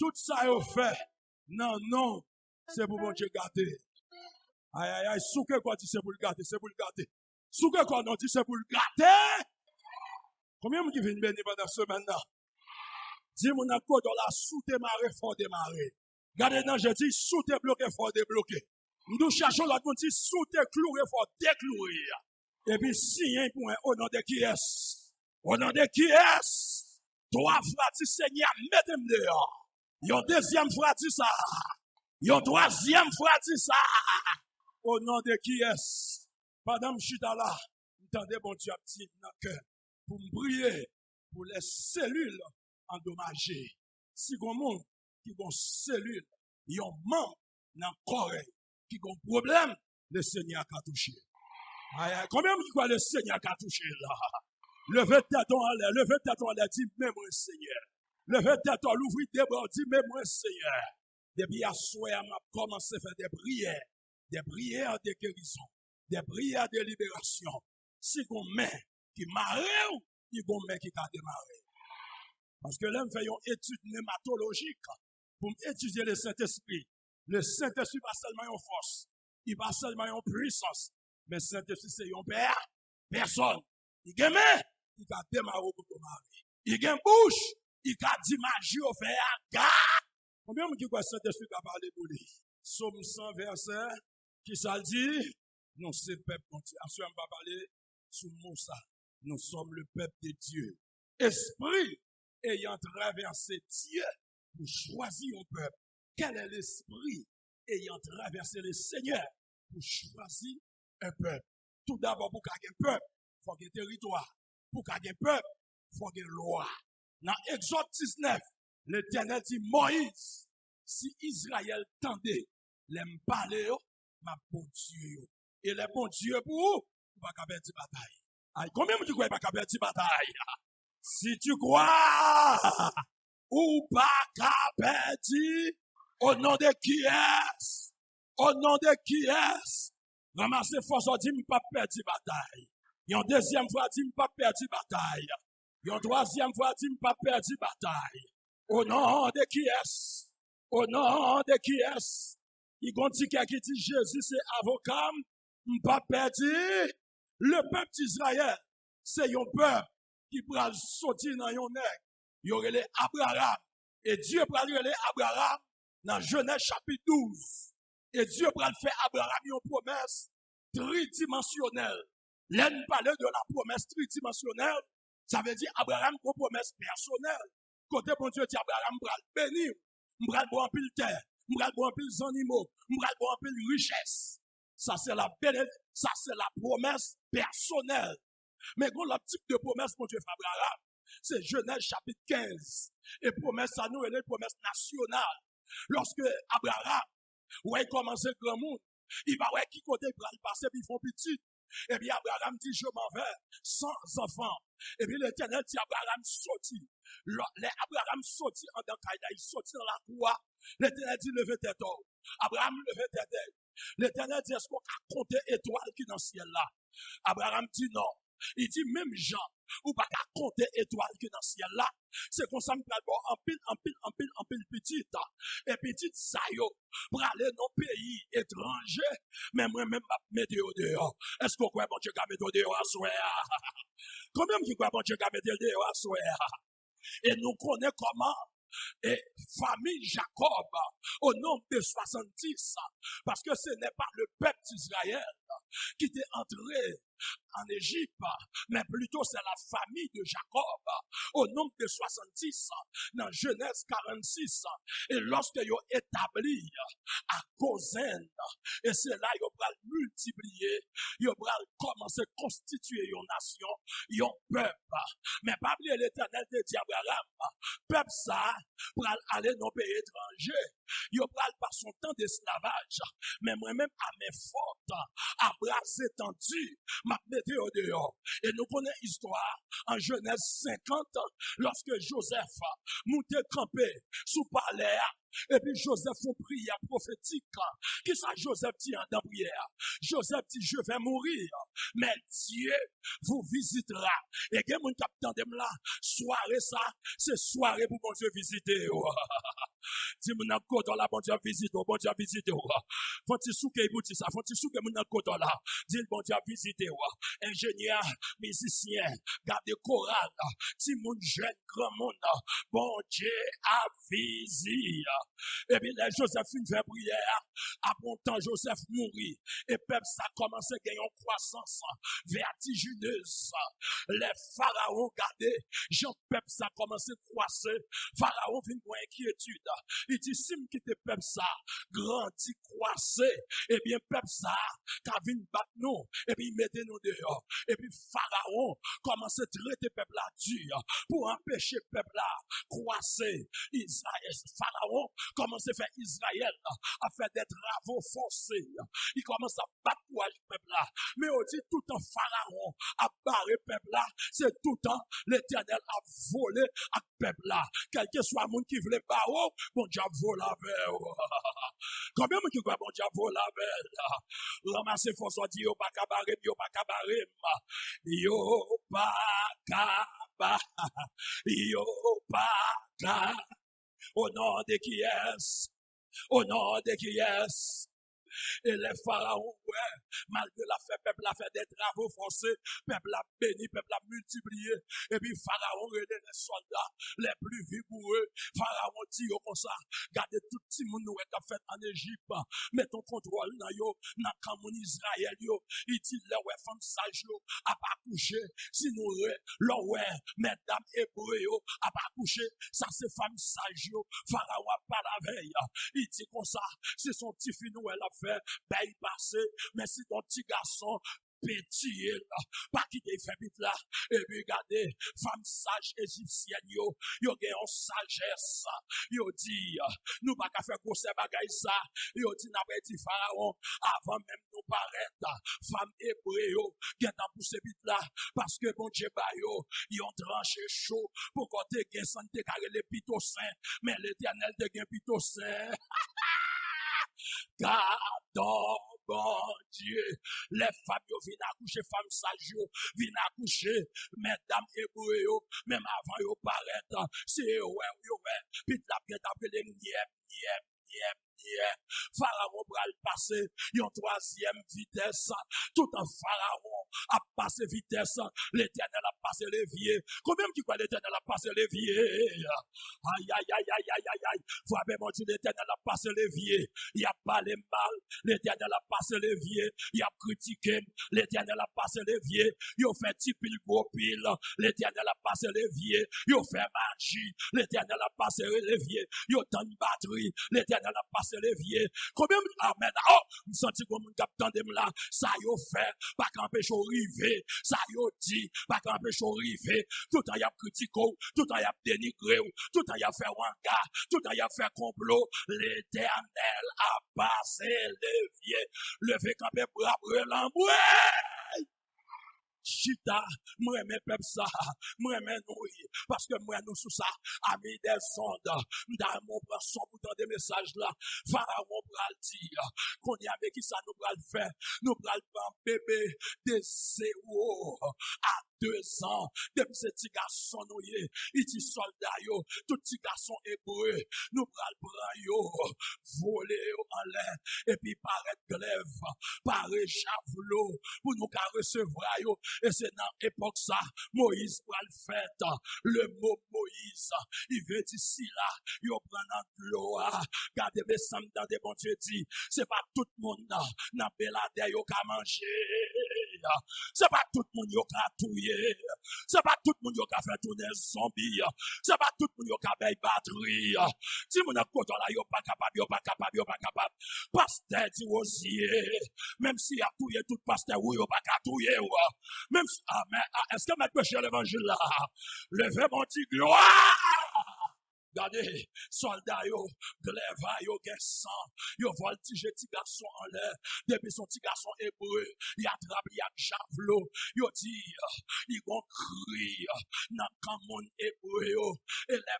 Tout ça est fait. Non, non. C'est pour bon Dieu garder. Aïe, aïe, aïe. Souke quoi dit c'est pour le garder, c'est pour le garder. Souke quoi non dit c'est pour le garder. Combien de gens qui viennent bénir pendant ce semaine-là? Dis mon accord dans la sous démarrer, fort démarrer. Regardez, non, je dis sous bloqué, fort débloqué. Nous cherchons l'autre monde, dit sous cloué, fort décloué. Et puis, signer pour un au nom de qui est? Au nom de qui est? Trois frères du Seigneur, mettez-moi dehors. Yon deuxième frère dit ça. Yon troisième frère dit ça. Au nom de qui est? Madame Chitala, entendez bon Dieu petit dans le cœur. Pour me prier pour les cellules endommagées. Si vous monde qui ont cellules, ils ont membre dans le corps qui ont problème, le Seigneur a touché. Combien de fois le Seigneur a touché là? Levez tête en l'air, levez tête en l'air, dis même moi Seigneur. Levez tête en l'ouvrir des bras, dis même moi Seigneur. Depuis à soir, m'a commencé à faire des prières de guérison, des prières de libération. Si vous main qui marre, il y a une main qui a démarré. Parce que là, nous faisons une étude nématologique pour étudier le Saint-Esprit. Le Saint-Esprit pas seulement une force, il pas seulement une puissance, mais le Saint-Esprit c'est un père, personne. Il y a une main qui a démarré pour démarrer. Il y a une bouche qui a dit magie au faire. Gars! Combien de gens qui le Saint-Esprit a parlé pour lui? Somme 100 verset, qui ça dit? Non, c'est le peuple. Ensuite, on va parler sous le mot ça. Nous sommes le peuple de Dieu. Esprit ayant traversé Dieu pour choisir un peuple. Quel est l'esprit ayant traversé le Seigneur pour choisir un peuple? Tout d'abord, pour qu'il y ait un peuple, il faut qu'il y ait un territoire. Pour qu'il y ait un peuple, il faut qu'il y ait une loi. Dans Exode 19, l'Éternel dit Moïse, si Israël tendait, l'aime parler, ma bon Dieu. Et le bon Dieu pour vous, vous ne pouvez pas perdre la bataille. Aïe, combien de gens croient pas qu'à perdre la bataille? Si tu crois, ou pas qu'à perdre, au nom de qui est? Au nom de qui est? Ramassez force, on dit, pas perdre la bataille. Et en deuxième fois, dit, pas perdre la bataille. Et en troisième fois, dit, pas perdre la bataille. Au nom de qui est? Au nom de qui est? Il dit qui dit, Jésus, c'est avocat, pas perdre. Le peuple d'Israël, c'est un peuple qui pourra sortir dans un nègre. Il y aurait les Abraham. Et Dieu pourra lui aller Abraham dans Genèse chapitre 12. Et Dieu pourra faire Abraham une promesse tridimensionnelle. L'un parle de la promesse tridimensionnelle. Ça veut dire Abraham une promesse personnelle. Côté bon Dieu dit Abraham pourra le bénir. M'bral bon pile terre. M'bral bon pile animaux. M'bral bon pile richesse. Ça c'est la promesse personnelle. Mais quand le type de promesse mon Dieu fait Abraham, c'est Genèse chapitre 15. Et promesse à nous, elle est promesse nationale. Lorsque Abraham, ouais, commence le grand monde, il va ouais qui côté il va passer puis ils font petit. Et puis Abraham dit je m'en vais sans enfants. Et puis l'Éternel dit Abraham sortit. Abraham sortit en dans Kaïda, il sortit dans la cour. L'Éternel dit levez tête. Abraham levez tête. L'Éternel dit est-ce qu'on a compté étoiles qui dans le ciel là? Abraham dit non. Il dit même Jean, ou pas qu'à compter étoiles qui dans le ciel là, c'est qu'on s'en parle en pile petite. Et petite ça yo, pour aller dans le pays étranger, mais moi-même, je mettre dehors. Est-ce qu'on croit bon Dieu qu'a mettre dehors à soi? Combien de gens croient bon Dieu qu'a mettre dehors à soi? Et nous connaissons comment? Et famille Jacob, au nombre de 70, parce que ce n'est pas le peuple d'Israël qui était entré en Égypte, mais plutôt c'est la famille de Jacob, au nombre de 70, dans Genèse 46, et lorsque ils ont établi à Gozen, et c'est là qu'ils ont multiplié, ils ont commencé à constituer une nation, un peuple, mais pas oublier l'Éternel de dit Abraham, peuple ça, pour aller dans le pays étranger, ils ont pas son temps d'esclavage, mais moi-même à mes fautes, à bras étendus, m'a metté au dehors. Et nous connaissons l'histoire en Genèse 50, lorsque Joseph montait campé sous palais, et puis Joseph fait prière prophétique. Qu'est-ce que Joseph dit dans la prière? Joseph dit, je vais mourir, mais Dieu vous visitera. Et il y a des gens qui attendent là, soirée ça, c'est soirée pour mon Dieu visiter. Si mon côté là, bon Dieu visite, bon Dieu visite. Faut-il souquer pour ça, faut-il souquer mon côté là. Dis bon Dieu visite. Ingénieur, musicien, garde chorale, si mon jeune grand monde, bon Dieu a visité. Et puis les Joséphine fait prière, après un temps Joseph mourit, et peuple ça commence à gagner en croissance vertigineuse. Les pharaons gardaient, Jean peuple ça commence à croître, pharaon vient pour inquiétude. Il dit si me quitte peuple ça, grandit, croissait, et bien peuple ça, quand vient battre nous, et puis mettez nous dehors. Et puis pharaon commence à traiter peuple là dur pour empêcher peuple là croisser. Israël, pharaon commence à faire Israël à faire des travaux forcés. Il commence à battre peuple là. Mais on dit tout le temps pharaon a barré peuple là, c'est tout le temps l'Éternel a volé à peuple là. Quel que soit le monde qui voulait pas, bon Dieu vole avec. Combien de gens bon Dieu vole avec? Ramassez force dit yo pas cabaret, yo pas cabaret. Yo pas yo pas au nom de qui est? Au nom de qui est? Et les pharaons, ouais, malgré la fait, peuple a fait des travaux forcés, peuple a béni, peuple a multiplié. Et puis pharaon et les soldats les plus vigoureux. Pharaon dit comme ça, gardez tout petit monde qui a fait en Égypte, mettons contrôle dans yo, dans le monde Israël yo. Il dit les ouais femmes sages yo a pas couché, si nous le ouais mesdames hébreux yo a pas couché, ça c'est femmes sages yo. Pharaon a pas la veille. Il dit comme ça, c'est son petit fils nous elle a fait, ben il passe, mais si ton petit garçon petit pas qui te fait vite là, et puis regardez, femme sage égyptienne yo gagne en sagesse, yo dit, nous pas qu'à faire grosse bagaille ça, yo dit n'a pas dit pharaon, avant même nous paraître, femme hébreu yo, qui est en poussé vite là, parce que bon Dieu ba yo, yon tranché chaud, pour qu'on te gagne sans te carrer les pito saint, mais l'Éternel te gagne pito saint. Gardons, bon Dieu, les femmes viennent accoucher, femmes sages viennent accoucher, mesdames hébreux, même avant yo paraître, c'est ouais, puis la bien appelé Pharaon va le passer, en troisième vitesse, tout en Pharaon a passé vitesse, l'Éternel a passé l'évier. Combien qui croit l'Éternel a passé l'évier? Aïe, frappez mon Dieu, l'Éternel a passé l'évier. Il a parlé mal, l'Éternel a passé l'évier. Il a critiqué, l'Éternel a passé l'évier. Il a fait petit pile gros pile, l'Éternel a passé l'évier. Il a fait magie, l'Éternel a passé l'évier. Il a tant de batterie, l'Éternel a passé l'évier. Combien amen? Oh, me senti comme un capitaine de là, ça yo fait, pas qu'empêche au river, ça yo dit, pas qu'empêche au river, tout le temps y a critiqué, tout le temps y a dénigré, tout le temps y a fait wanga, tout le temps y a fait complot, l'Éternel a passé l'évier, levé campé bras brûlant, ouais! Chita, moi mes peuple ça, moi mes nous, parce que moi nous sous ça, amis des ondes, dans mon son bouton de message là, pharaon pral dire, qu'on y avait qui ça nous pral faire, nous pral prendre bébé de 0 à 2 ans, depuis ce petit garçon nous il dit soldat yo, tout petit garçon hébreu, nous pral prendre yo, voler en l'air, et puis paraître glaive, paraître javelot, pour nous qu'à recevoir yo. Et c'est dans l'époque ça, Moïse va le faire. Le mot Moïse, il veut dire si là, il prend dans l'eau, gardez mes sams dans des bons Dieu dit, c'est pas tout le monde dans Belade yo ka manger. C'est pas tout le monde yo ka touyer. C'est pas tout le monde yo ka faire tourner zombie. C'est pas tout le monde yo ka bailler batterie. Si mon a côté là yo pas capable. Pasteur dit aussi, même si a touyer tout pasteur ou yo pas ka touyer. Même si, est-ce que ma péché l'évangile là? Levez mon petit gloire! Regardez, soldats yo, glaive yo, gen sang, yo voltige petit garçon en l'air, depuis son petit garçon hébreu, il attrape, il a javelot, yo dit, il gon cri, nan kan moun hébreu yo, et les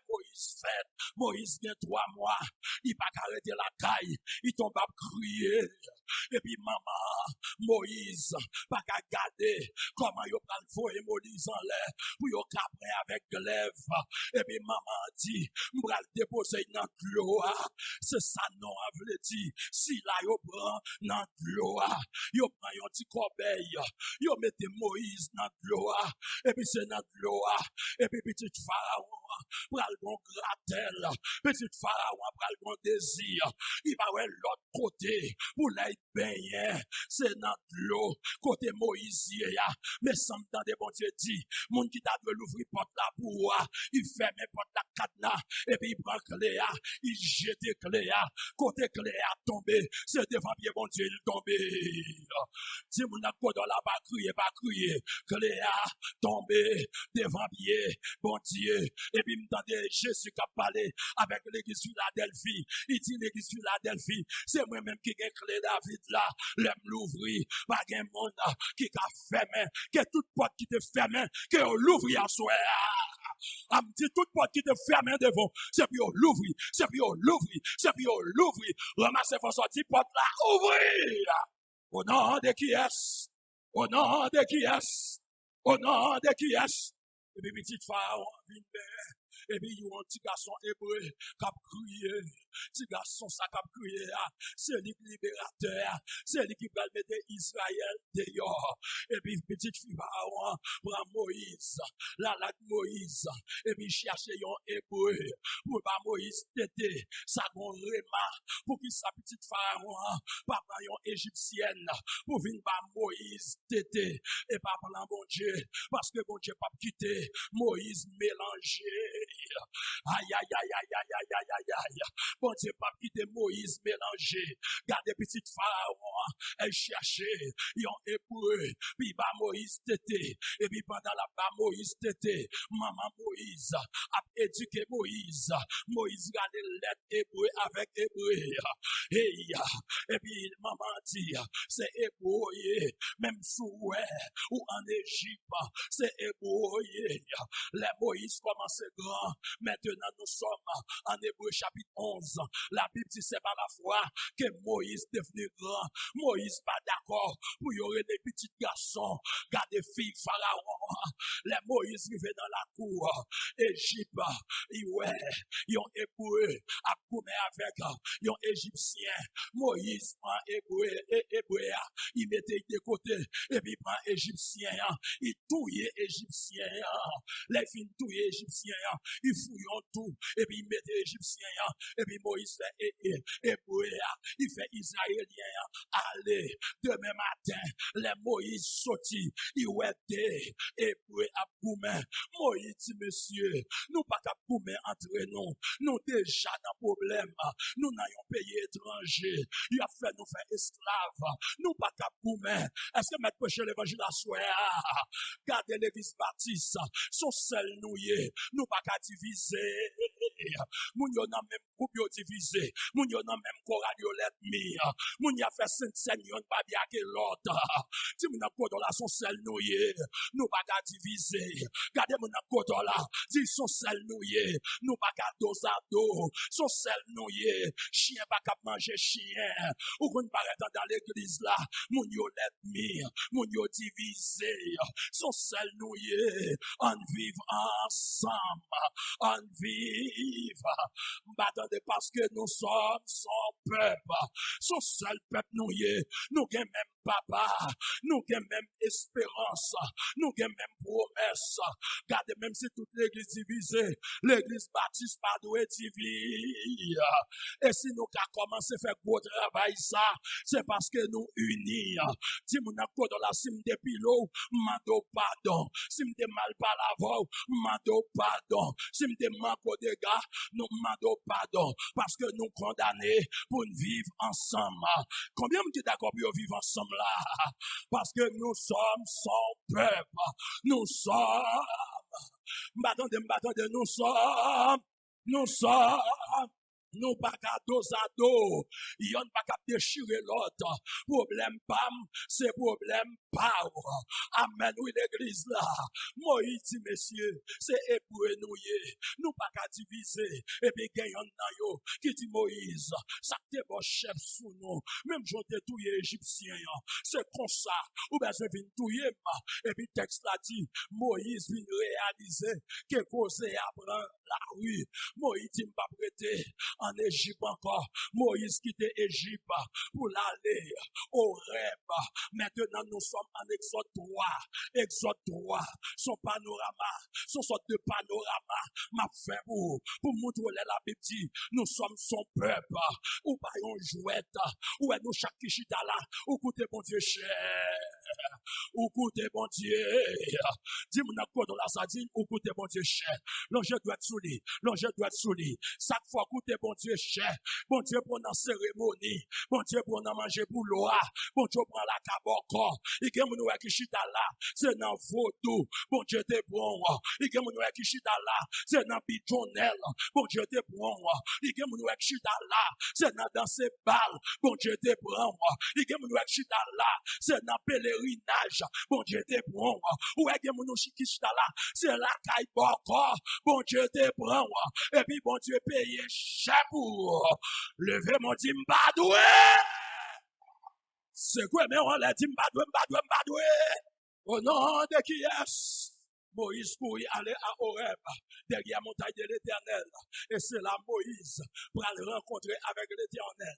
Moïse gen 3 mois, il pas arrêter la caille, il tombe à crier, et puis maman, Moïse, pas qu'à garder, comment yo pral voyer Moïse en l'air, pour yo caprer avec glaive, et puis maman dit, m'bral déposer dans l'eau. C'est ça non a veut dire. Si là yo prend dans l'eau, yo prend yon petit corbeille, yo mettez Moïse dans l'eau, et puis c'est dans l'eau, et puis petit pharaon pral bon gratel, petit pharaon pral bon désir, il va ouais l'autre côté pour l'aide baigner, c'est dans l'eau côté Moïse ya, mais sans dans des bon Dieu dit, moun qui t'a de l'ouvrir porte la pour il ferme porte la cadenas et puis il prend clé il jette clé côté clé a tombé, c'est devant bien bon Dieu il tombé. Si moun n'a pas dans la pas crier, clé a tombé devant bien bon Dieu et puis m'entendez Jésus qui a parlé avec l'église Philadelphie, il dit l'église Philadelphie, c'est moi-même qui ai clé David là, l'aime l'ouvrir, pas un monde qui a fermé, que toute porte qui te ferme, que l'ouvrir à soi. A me dit toute porte qui te ferme devant, c'est pour l'ouvrir, c'est pour l'ouvrir, c'est pour l'ouvrir. Ramassez vos sorties, porte là, ouvrir. Au nom de qui est? Au nom de qui est? Au nom de qui est? Et puis petit pharaon vient. Et puis, il y a un petit garçon hébreu qui a crié. Petit garçon, ça qui a crié. C'est lui qui libérateur. C'est lui qui va mettre Israël dehors. Et puis, petite fille, prend Moïse. La Moïse. Et puis, cherche un hébreu. Pour pas Moïse têter. Ça gon rema. Pour qu'il sa petite pharaon. Pas prendre une égyptienne. Pour venir par Moïse têter. Et pas prendre bon Dieu. Parce que bon Dieu pas quitter. Moïse mélangé. Aïe, aïe, aïe, aïe, aïe, aïe, aïe, aïe, aïe. Bon Dieu, pas quitter Moïse mélangé. Gardez petite pharaon, elle cherchait, yon hébreu, puis bah Moïse tété, et puis pendant la bas Moïse tété, maman Moïse a éduqué Moïse. Moïse gardait l'être hébreu avec hébreu. Et puis maman dit, c'est hébreu, même sous ou en Égypte, c'est hébreu. Les Moïse commençait grand. Maintenant, nous sommes en Hébreu chapitre 11. La Bible dit c'est par la foi que Moïse devenu grand. Moïse pas d'accord pour y aurait des petits garçons, garder filles pharaon. Les Moïse rivaient dans la cour. Égypte, ils ont hébreu à coumer avec yon égyptien. Moïse prend hébreu et hébreu, il mettait de côté et puis prend égyptien, il touille égyptien. Les filles touille égyptien, il fouillent tout et puis il mettait égyptien et puis Moïse fait hébreu, il fait israélien. Allez, demain matin, les Moïse sorti, il ouette hébreu à coumer. Moïse dit monsieur, nous pas qu'à coumer entre nous déjà dans problème, nous n'ayons pays étranger, il a fait nous faire esclaves, nous pas qu'à coumer. Est-ce que mettre prêcher l'évangile à soi? Gardez l'église baptiste, son seul nous pas qu'à diviser. Moun yo nan même groupe yo divisé, moun yo nan même chorale yo l'ennemi, moun ya fait saint yon pas bien que l'autre. Si moun nan kodo la son seul nous pas qu'à diviser. Gardez moun nan kodo la, dit son seul nous pas qu'à dos à dos, son seul chien pas qu'à manger chien. Ou qu'on paraît dans l'église là, moun yo l'ennemi, moun yo divisé, son seul on vive ensemble, on vive. M'attendez parce que nous sommes son peuple, son seul peuple nous avons même papa, nous avons même espérance, nous avons même promesse. Regardez, même si toute l'église divisée, l'église baptiste pas doit diviser. Et si nous avons commencé à faire gros travail ça, c'est parce que nous unis. Si nous avons dans la cime des pilotes, mando pardon. Si nous avons mal par la voix, mando pardon. Si nous avons manqué de gars, nous mando pardon. Parce que nous condamnés pour vivre ensemble. Combien de gens d'accord pour vivre ensemble là? Parce que nous sommes son peuple. Nous sommes. M'attendez, nous sommes. Nous pas qu'à dos à dos. Yon pas qu'à déchirer l'autre. Problème pam, c'est problème power. Amen, oui, l'église là. Moïse dit, messieurs, c'est hébreu nous pas qu'à diviser. Et puis, gagnons dans yo, qui dit Moïse, ça t'es bon chef sous nous. Même j'en t'ai tout égyptien. C'est comme ça. Ou bien je viens tout et puis, texte là dit, Moïse vient réaliser que cause apprend la rue. Moïse dit pas prêter en Égypte encore. Moïse quitte Égypte pour l'aller au rêve. Maintenant, nous sommes en Exode 3. Exode 3, son panorama, son sorte de panorama, m'a fait pour montrer la Bible dit, nous sommes son peuple, ou pas un jouet, ou est nous chaque kichita là, ou coûtez bon Dieu cher, ou coûtez bon Dieu, dis-moi dans quoi dans la sardine, ou coûtez bon Dieu cher, l'enjeu doit être souli, l'enjeu doit être souli, chaque fois coûtez bon Dieu cher, bon Dieu pour dans cérémonie, bon Dieu pour dans manger pour l'eau, bon Dieu prend la cabocor, et que nous qui chita là, c'est dans vaudou, bon Dieu te bon, et que nous qui chita là, c'est dans bidonnel, bon Dieu te bon, et que nous qui chita là, c'est dans ces balles, bon Dieu te bon, et que nous qui chita là, c'est dans pèlerinage, bon Dieu te bon, ou est que nous qui chita là, c'est la caille bocor, bon Dieu te bon, et puis bon Dieu paye cher pour lever mon dimbadoué. C'est quoi, mais on l'a dit, mbadoué. Au nom de qui est Moïse courit aller à Horeb, derrière la montagne de l'Éternel. Et c'est là Moïse pour aller rencontrer avec l'Éternel.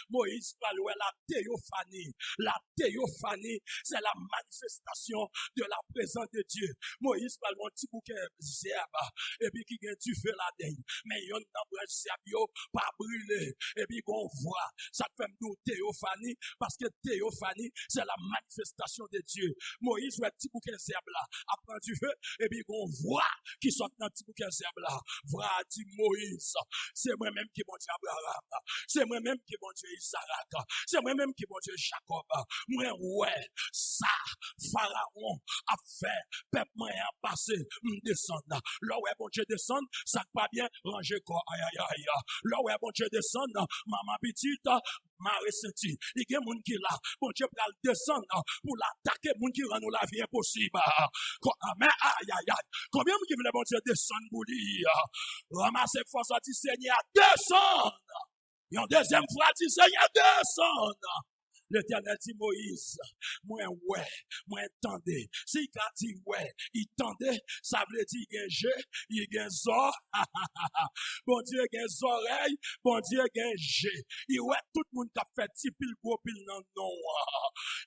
Moïse pour aller la théophanie. La théophanie, c'est la manifestation de la présence de Dieu. Moïse pour aller un petit bouquet d'herbe, et puis qui vient tu fais la deuil. Mais il y a une branche d'herbe pas brûler. Et puis qu'on voit, ça fait nous théophanie, parce que théophanie, c'est la manifestation de Dieu. Moïse, un petit bouquet d'herbe là, apprend du feu. Et puis qu'on voit qui sont dans le petit bouquet d'herbe là. Voilà, dit Moïse, c'est moi-même qui bon Dieu Abraham, c'est moi-même qui bon Dieu Isaac, c'est moi-même qui bon Dieu Jacob. Moi, ouais, ça, Pharaon a fait, peuple moyen passé, descendre. Là où est bon Dieu descendre, ça pas bien, ranger quoi, aïe aïe aïe. Là où est bon Dieu descendre, maman petite, Marie senti, il y a des gens qui là, bon Dieu va descendre pour l'attaquer, les gens qui rendent la vie impossible. Amen, aïe aïe aïe. Combien de gens qui veulent bon Dieu descendre pour lui? Ramasser force, dit Seigneur, descendre. Et en deuxième fois, dit Seigneur, descendre. L'Éternel dit Moïse, moi ouais, moi entendez. Si il a dit ouais, il tendait, ça veut dire qu'il y a un jeu, il y a un zor. Bon Dieu, il y a un oreille, bon Dieu, il y a un jeu. Il ouais tout le monde qui a fait petit pile gros pile non non.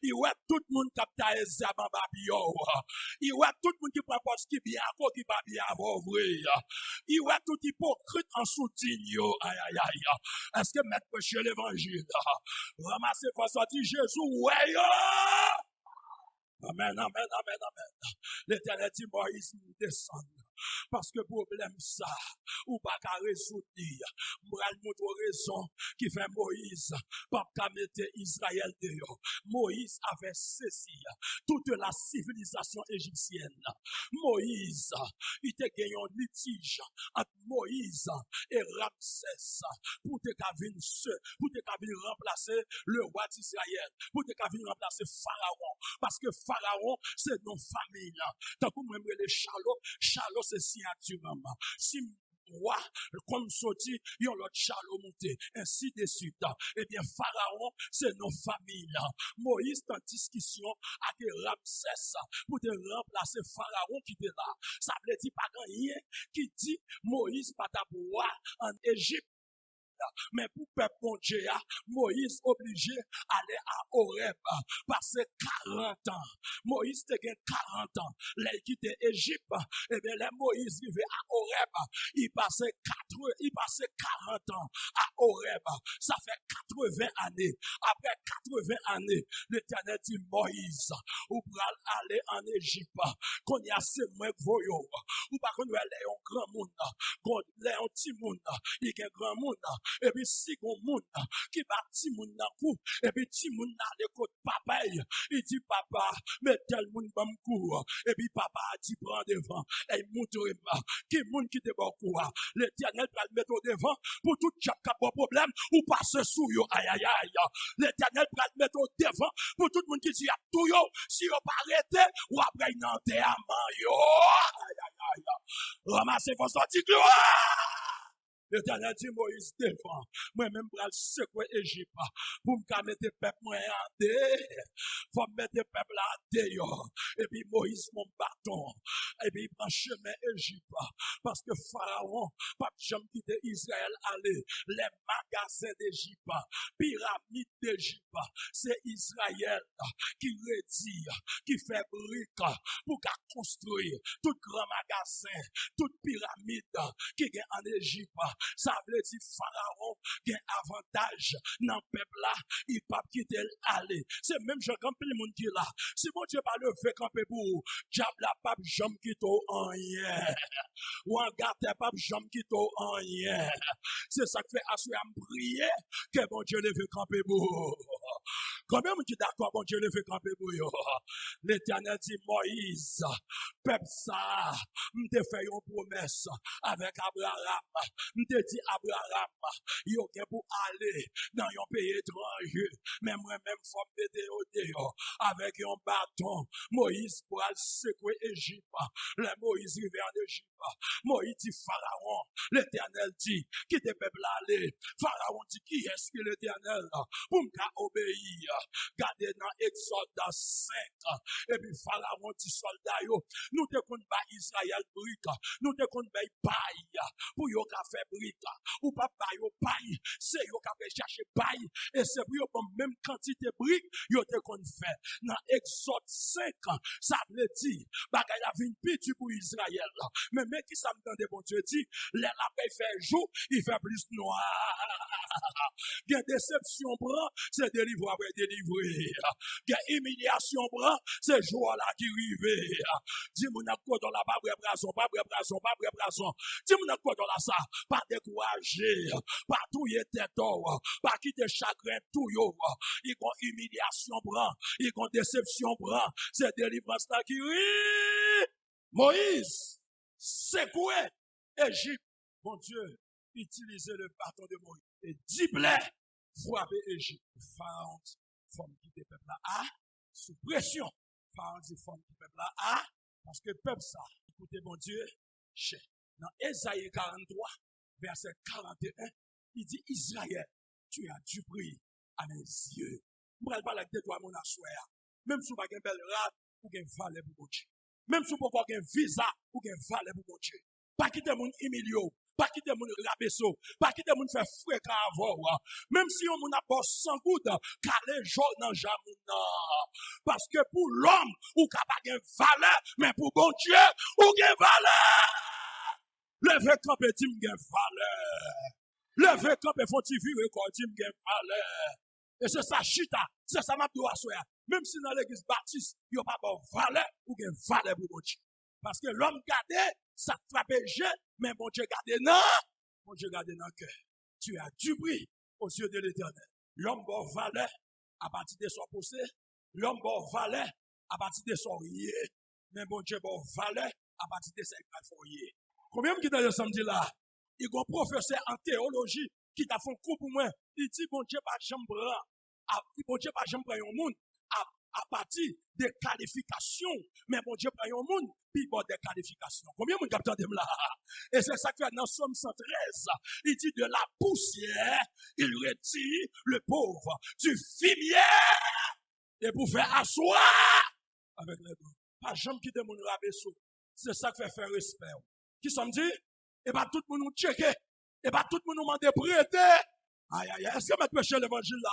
Il ouais tout le monde qui a taillé zaban babio. Il ouais tout le monde qui prend pas ce qui bien, quoi qui pas bien vrai. Il ouais tout hypocrite en soutien yo. Aïe aïe aïe. Est-ce que mettre prêcher l'évangile? Ramasser face à Jésus, ouais, amen, amen, amen, amen. L'Éternel dit Moïse descend. Parce que problème ça, ou pas qu'à résoudre, moi montre raison qui fait Moïse, pas qu'à mettre Israël dehors. Moïse avait saisi toute la civilisation égyptienne. Moïse, il te gagné un litige entre Moïse et Ramsès pour te venir remplacer le roi d'Israël, pour te venir remplacer Pharaon. Parce que Pharaon, c'est nos familles. Tant que moi, les Charlot, c'est signature. Si roi, comme sorti, il y a l'autre Charlot monté, ainsi de suite. Eh bien, Pharaon, c'est nos familles. Moïse, en discussion avec Ramsès, pour te remplacer Pharaon qui était là. Ça veut dire pas rien qui dit Moïse pas ta roi en Égypte. Mais pour peuple bon Dieu, Moïse obligé d'aller à Horeb, passer 40 ans. Moïse te gagne 40 ans. Là, il quitte Égypte, et bien là, Moïse vivait à Horeb. Il passait 40 ans à Horeb. Ça fait 80 années. Après 80 années, l'Éternel dit Moïse, ou pour aller en Égypte, qu'on y a assez moins voyou. Ou pas qu'on y a un grand monde, qu'on y a un petit monde, il y a un grand monde. Et puis si on moun qui bat ti moun nan kou, et puis ti moun nan le côté papa, il dit papa, mais tel moun bam kou, et puis papa a dit prend devant, et il montre qui moun qui te bon kou, l'Éternel va le mettre au devant pour tout chap cap problème ou passer sous yo, aïe aïe aïe, l'Éternel va le mettre au devant pour tout le monde qui dit à tout yo, si yo pas arrêté ou après il n'enterrement yo, aïe aïe aïe, ramassez vos sorties gloire. L'Éternel dit Moïse défend. Moi-même, pour le secouer Égypte. Pour me mettre le peuple en dé. Faut mettre le peuple en dé. Et puis Moïse, mon bâton. Et puis il prend chemin Égypte. Parce que Pharaon, pas jamais quitté Israël aller. Les magasins d'Égypte, pyramides d'Égypte, c'est Israël qui redit, qui fait brique pour construire tout grand magasin, toute pyramide qui est en Égypte. Ça veut dire Pharaon qui a avantage dans le peuple là, il ne peut pas quitter aller. C'est même je quand le monde qui est là. Si mon Dieu pas levé camper pour diable la pape jamais quitter en rien. Ou en garde pape jamais quitter en rien. C'est ça qui fait assurer à me prier que bon Dieu levé camper pour. Combien de gens d'accord bon Dieu levé camper pour yo? L'Éternel dit Moïse, peuple ça, m'te fait une promesse avec Abraham. M'te dit Abraham, yo gen pour aller dans un pays étranger, mais moi-même faut mettre au dehors avec un bâton. Moïse pour aller secouer Égypte. Le Moïse rivé en Égypte. Moïse dit Pharaon, l'Éternel dit, qui te peuple aller. Pharaon dit, qui est-ce que l'Éternel pour m'obéir? Gardez dans Exode 5. Et puis Pharaon dit soldat yo, nous te kon ba Israël brique, nous te kon ba paille pour yo ka faire brique. Ou pas ba yo paille, c'est yo ka chercher paille et c'est pour yo même quantité brique yo te kon fait. Dans Exode 5, ça veut dire bagay la vinn piti pour Israël. Mais qui ça me donne bon Dieu dit, les lapins fait jour, il fait plus noir. Il y a déception bras, c'est délivré après délivré. Il y a humiliation bras, c'est joie là qui rive. Dis mon accord dans la pas brason, pas brason, pas brason. Dis mon accord dans la ça, pas décourager, pas tout y tête, pas quitter chagrin tout yo. Il y a humiliation bras, il y a déception bras, c'est délivrance là qui rive. Moïse, secoué Égypte. Mon Dieu, utilisez le bâton de Moïse. Et 10 plaies frapper Égypte. Pharaon dit, forme qui te peuple là, sous pression. Pharaon dit, forme qui peuple là, parce que peuple ça, écoutez mon Dieu, cher. Dans Ésaïe 43, verset 41, il dit, Israël, tu as du prix à mes yeux. Je ne parle pas de toi, mon assoir. Même si vous n'avez pas de belle rade, ou un valet pour mon Dieu. Même si vous n'avez pas un visa, ou un valet pour mon Dieu. Pas quitter mon humilio. Pas quitter mon rabesso, pas quitter mon faire fouet avoir. Même si on n'a pas sans goutte, car les gens n'ont jamais. Parce que pour l'homme, ou capable de valeur, mais pour bon Dieu, ou de valeur. Levez quand petit m'gen valeur. Levez quand petit faut vivre quand dit m'gen valeur. Et c'est ça chita, c'est ça m'a doit soya. Même si dans l'église baptiste, il n'y a pas de valeur ou de valeur pour bon Dieu. Parce que l'homme garde, ça frappe jeu, mais bon Dieu garde non. Bon Dieu garde dans le cœur. Tu as du prix aux yeux de l'Éternel. L'homme bon valeur à partir de son possé. L'homme bon valeur à partir de son rier. Mais bon Dieu bon valeur à partir de ses foyer. Combien qui t'a dit samedi là? Il y a un professeur en théologie qui t'a fait un coup pour moi. Il dit bon Dieu pas jamais prend. Bon Dieu pas jamais prend un monde à partir des qualifications. Mais bon Dieu prend un monde puis bon des qualifications. Combien de capteurs de là? Et c'est ça que fait dans Somme 113. Il dit de la poussière, il retire le pauvre du fumier et pour faire asseoir avec les deux. Pas jamais quitter mon rabaissou. C'est ça qui fait faire respect. Qui s'en dit? Et pas tout le monde nous checker. Et pas tout le monde nous demande de prêter. Aïe, aïe, est-ce que je prêcher l'évangile là?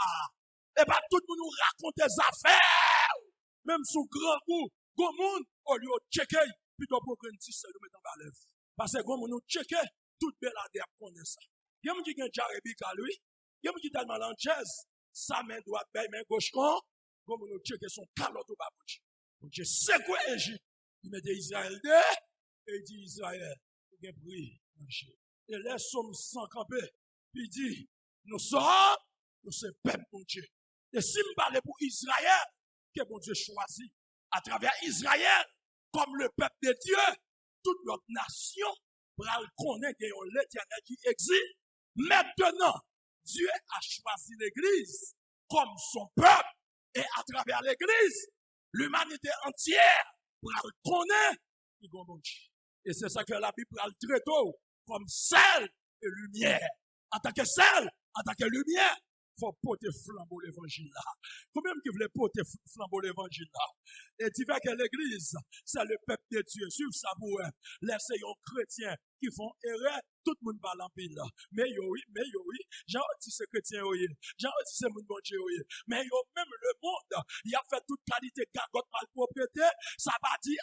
Et pas tout le monde nous raconte des affaires. Même sous grand goût, grand monde, au lieu de checker, plutôt pour prendre 10 seul, nous mettons à l'œuvre. Parce que grand monde nous checker, toute belle adepte connaît ça. Il y a un qui a un jarébik à lui. Il y a un qui est tellement en chaise. Sa main droite, main gauche, grand monde nous checker son calotte au babouche. Donc, je sais quoi, Égypte. Il met des Israël et il dit Israël, il a pris, et les sommes sans camper. Puis il dit, nous sommes peuple mon Dieu. Et si je parle pour Israël, que mon Dieu choisit, à travers Israël, comme le peuple de Dieu, toute notre nation, pour connaître l'Éternel qui existe. Maintenant, Dieu a choisi l'Église comme son peuple, et à travers l'Église, l'humanité entière, pour connaître qui est mon Dieu. Et c'est ça que la Bible parle très tôt, comme celle que lumière. En tant que sel, en tant que lumière, il faut porter flambeau l'évangile là. Combien qui voulait porter flambeau l'évangile là? Et tu vois que l'église, c'est le peuple de Dieu. Suivez ça pour eux. Laissez les chrétiens qui font erreur, tout le monde parle en pile là. Mais oui. J'ai dit ces chrétiens, oui. J'ai dit ces moun bon Dieu, oui. Mais yo, même le monde, il a fait toute qualité, gagote, malpropreté. Ça va dire,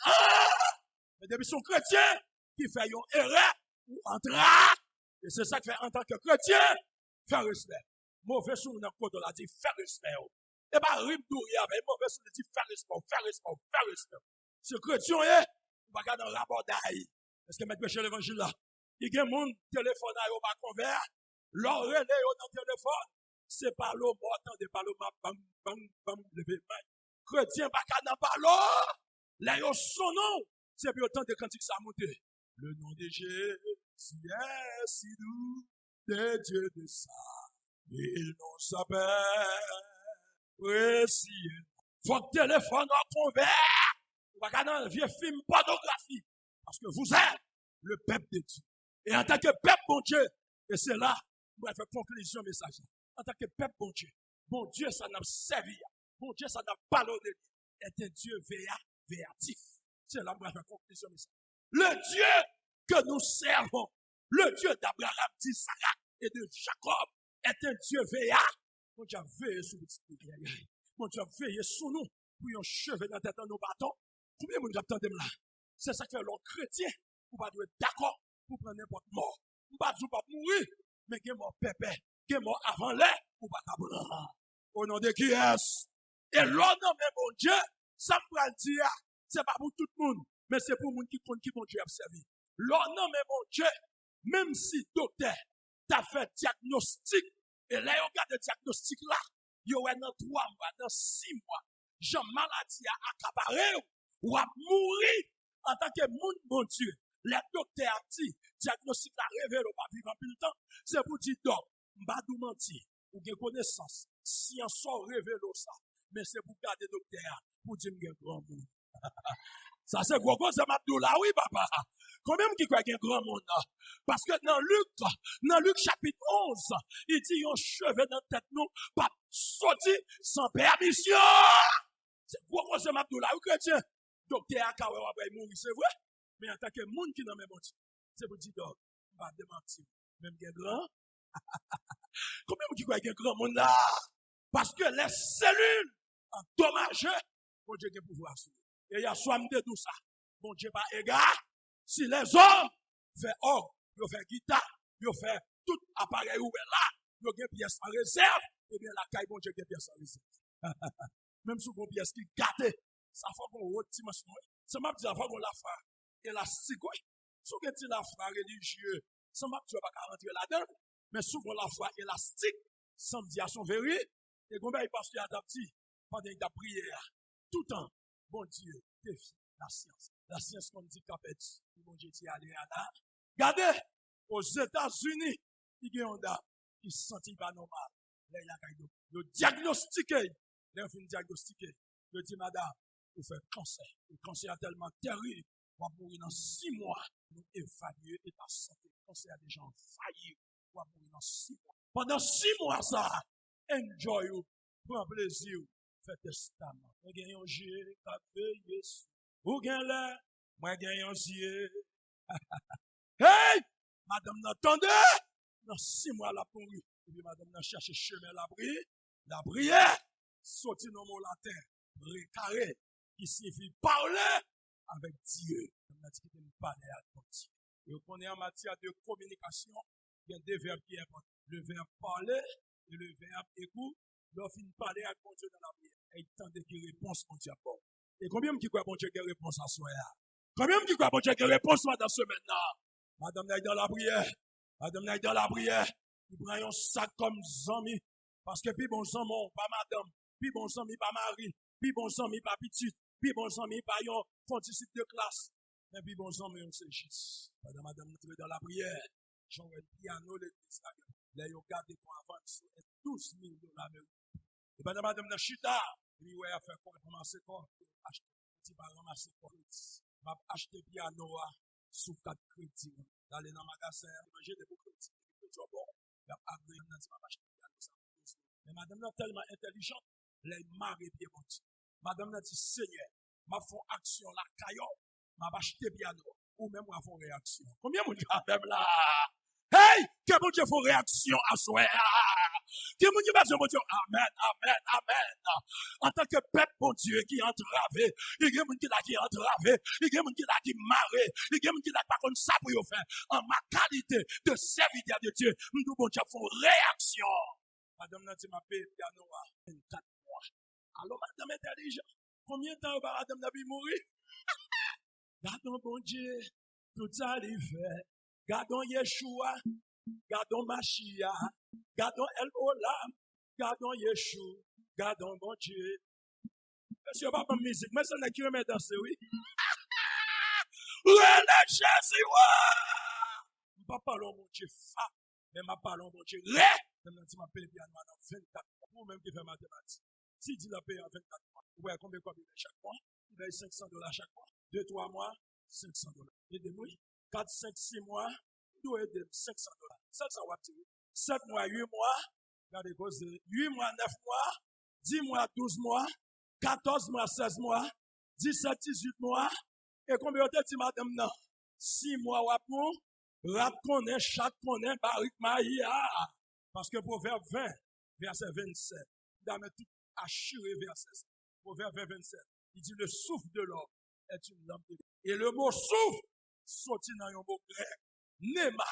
mais depuis son chrétien, qui fait une erreur, ou entra. Et c'est ça que fait en tant que chrétien, faire respect. Mauvais sou dans le code de la dit, faire respect. Et pas rime douille avec mauvais sou dit, faire respect. Ce chrétien est, on va garder un rapport d'ail. Est-ce que mettre péché l'évangile là? Il y a des gens téléphone à yon pas convert, leur relais dans le téléphone, c'est pas l'eau, attendez pas l'eau, bam, levé main. Chrétien pas qu'à n'en parler, là yon son nom, c'est puis autant de cantiques ça monte. Le nom de Jésus est si doux, de Dieu de ça. Il nous s'appelle précieux. Faut que téléphone soit convert. On va regarder un vieux film pornographie. Parce que vous êtes le peuple de Dieu. Et en tant que peuple, bon Dieu, et c'est là, on va faire conclusion message. En tant que peuple, bon Dieu, ça n'a servi. Bon Dieu, ça n'a pas l'ordre. Est un Dieu véatif. C'est là, on va faire conclusion message. Le Dieu que nous servons, le Dieu d'Abraham, d'Isaac et de Jacob, est un Dieu veillant. Mon Dieu a veillé sur nous. Mon Dieu a veillé sur nous. Pour un cheveu dans la tête de nos bâtons. Combien de gens attendent là? C'est ça que fait l'homme chrétien. Vous ne pouvez pas être d'accord pour prendre n'importe mort. Vous ne pouvez pas mourir. Mais il y a mort pépé. Il y a mort avant l'air. Vous ne pouvez pas prendre. Au nom de qui est-ce? Et l'homme, mais mon Dieu, ça me va le dire. C'est pas pour tout le monde. Mais c'est pour les gens qui comptent qui mon Dieu a servi. L'homme, mais mon Dieu, même si docteur t'a fait diagnostic, et là, on regarde le diagnostic là, il y a dans 3 mois, dans 6 mois, Jean maladie a accaparé, ou a mourir en tant que monde, mon Dieu. Les docteurs a dit, diagnostic la révèle, ou pas vivre en plus de temps, c'est pour dire, donc, m'badou menti, ou gen connaissance, science soit révèle ça, mais c'est pour garder docteur, pour dire m'gen grand monde. Ça c'est gros c'est Abdoula, oui papa. Combien qui croit qu'il y a un grand monde là? Parce que dans Luc chapitre 11, il dit yon cheveu dans la tête nous, pas sorti sans permission. C'est gros c'est Abdoula, oui chrétien. Docteur Akawe va mourir, c'est vrai. Mais en tant que monde qui n'a même pas c'est pour dire donc, on va démentir. Même qu'il y a grand. Combien qui croit qu'il y a un grand monde là? Parce que les cellules endommagées, bon Dieu a pouvoir sur. Et il y a soin de tout ça. Bon Dieu pas égard. Si les hommes font or, ils font guitare, ils font tout appareil ouvert là, ils ont des pièces en réserve, et bien la caille, bon Dieu, des pièces en réserve. Même si vous avez des pièces qui gâtent, ça fait qu'on a une haute dimension. Ça m'a dit, ça fait qu'on l'a fait élastique. Si vous avez la foi religieuse, ça m'a dit, pas rentrer là-dedans, mais si vous avez la foi élastique, ça me dit à son vérité, et combien il passe à adapter pendant la prière, tout le temps. Bon Dieu, défie la science. La science qu'on dit qu'à petit. Bon Dieu dit aller à là. Regardez, aux États-Unis, il y a un dame qui se sentit pas normal. Là, il a le diagnostiqué. Là, il diagnostiqué. Il dit, madame, vous faites cancer. Le cancer est tellement terrible. Vous allez mourir dans 6 mois. Nous évaluer l'état de santé. Le cancer a des gens faillis. Vous allez mourir dans 6 mois. Pendant 6 mois, ça, enjoy you. Prends plaisir. Faites testament. Moi, j'ai un Dieu qui a veillé sur. Ou bien là, moi, j'ai un Dieu. Hey! Madame, n'entendez? Dans 6 mois, la pour lui. Et puis, madame, n'a cherché chemin la prière. La prière, sorti dans mon latin, carré, qui signifie parler avec Dieu. On a dit qu'il ne parler avec Dieu. Et on connaît en matière de communication, il y a 2 verbes qui sont importants. Le verbe parler et le verbe écoute. Lorsqu'il parle avec mon Dieu dans la prière, il tente qu'il réponse mon Dieu. Et combien qui croit bon Dieu qui réponse à soi? Combien qui croit bon Dieu qui réponse dans ce maintenant? Madame n'est dans la prière. Madame n'est dans la prière. Il prend un sac comme zami. Parce que puis bon zami, pas madame. Puis bon zami, pas mari. Puis bon zami, pas petite. Puis bon zami, pas un fonticide de classe. Mais puis bon zami, on c'est juste. Madame n'est dans la prière. J'en ai le piano, l'église. Là, il y a gardé pour avancer 12 000 $. Et bien, madame n'a chita, lui, ouais, a fait quoi, commencer quoi, acheter, petit pas ramasser quoi, m'a acheté piano, sous 4 crédits, d'aller dans le magasin, manger des beaux crédits. Mais madame est tellement intelligente, les maris bien bon. Madame a dit, Seigneur, m'a fait action la caillou, m'a acheté piano, ou même m'a fait réaction. Combien de gens même là? Hey, que mon Dieu fait réaction à soi. Que mon Dieu va dire, mon Dieu, amen, amen, amen. En tant que peuple, mon Dieu, qui est entravé, il y a des gens qui est entravé, il y a des gens qui est marré, il y a des gens qui pas comme ça pour faire. En ma qualité de serviteur de Dieu, nous, mon Dieu, font réaction. Madame n'a dit, ma paix, piano, 24 mois. Alors, madame intelligente, combien de temps madame n'a pu mourir? Gardons, bon Dieu, tout ça, il fait. Gardons Yeshua, gardons Machia, gardons El Olam, gardons Yeshua, gardons mon Dieu. Monsieur, pas de musique, mais ça n'est qui remet danser, oui. Relais Jésus, ouais. Pas parlons mon Dieu, mais ma parlons mon Dieu, ré. Je m'appelle bien maintenant 24 mois, vous même qui fait mathématiques. Si tu l'as payé en 24 mois, vous voyez combien il chaque mois? Il paye $500 chaque mois. 2-3 mois, $500. Aidez-moi. 4, 5, 6 mois, nous aidons $500. 500 watts. 7 mois, 8 mois, regardez, 8 mois, 9 mois, 10 mois, 12 mois, 14 mois, 16 mois, 17, 18 mois, et combien de temps, madame, non? 6 mois, wapon, rap connaît, chaque connaît, barik maïa. Parce que Proverbe 20, verset 27, il a tout assuré verset 7. Proverbe 20, 27, il dit le souffle de l'homme est une lampe de vie. Et le mot souffle, sorti dans un mot grec, Nema.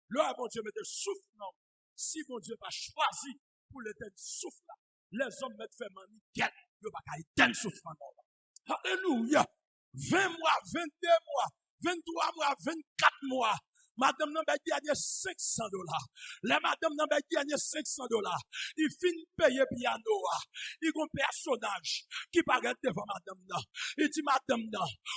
Le bon Dieu mettait souffle, non. Si bon Dieu n'a pas choisi pour l'éteindre souffle là, les hommes mettent fait mani, quel, il n'y a pas éteindre souffle là. Alléluia. 20 mois, 22 mois, 23 mois, 24 mois. Madame n'a pas gagné $500. La madame n'a pas gagné $500. Il finit payer piano. Il y a un personnage qui paraît devant madame. Il dit madame,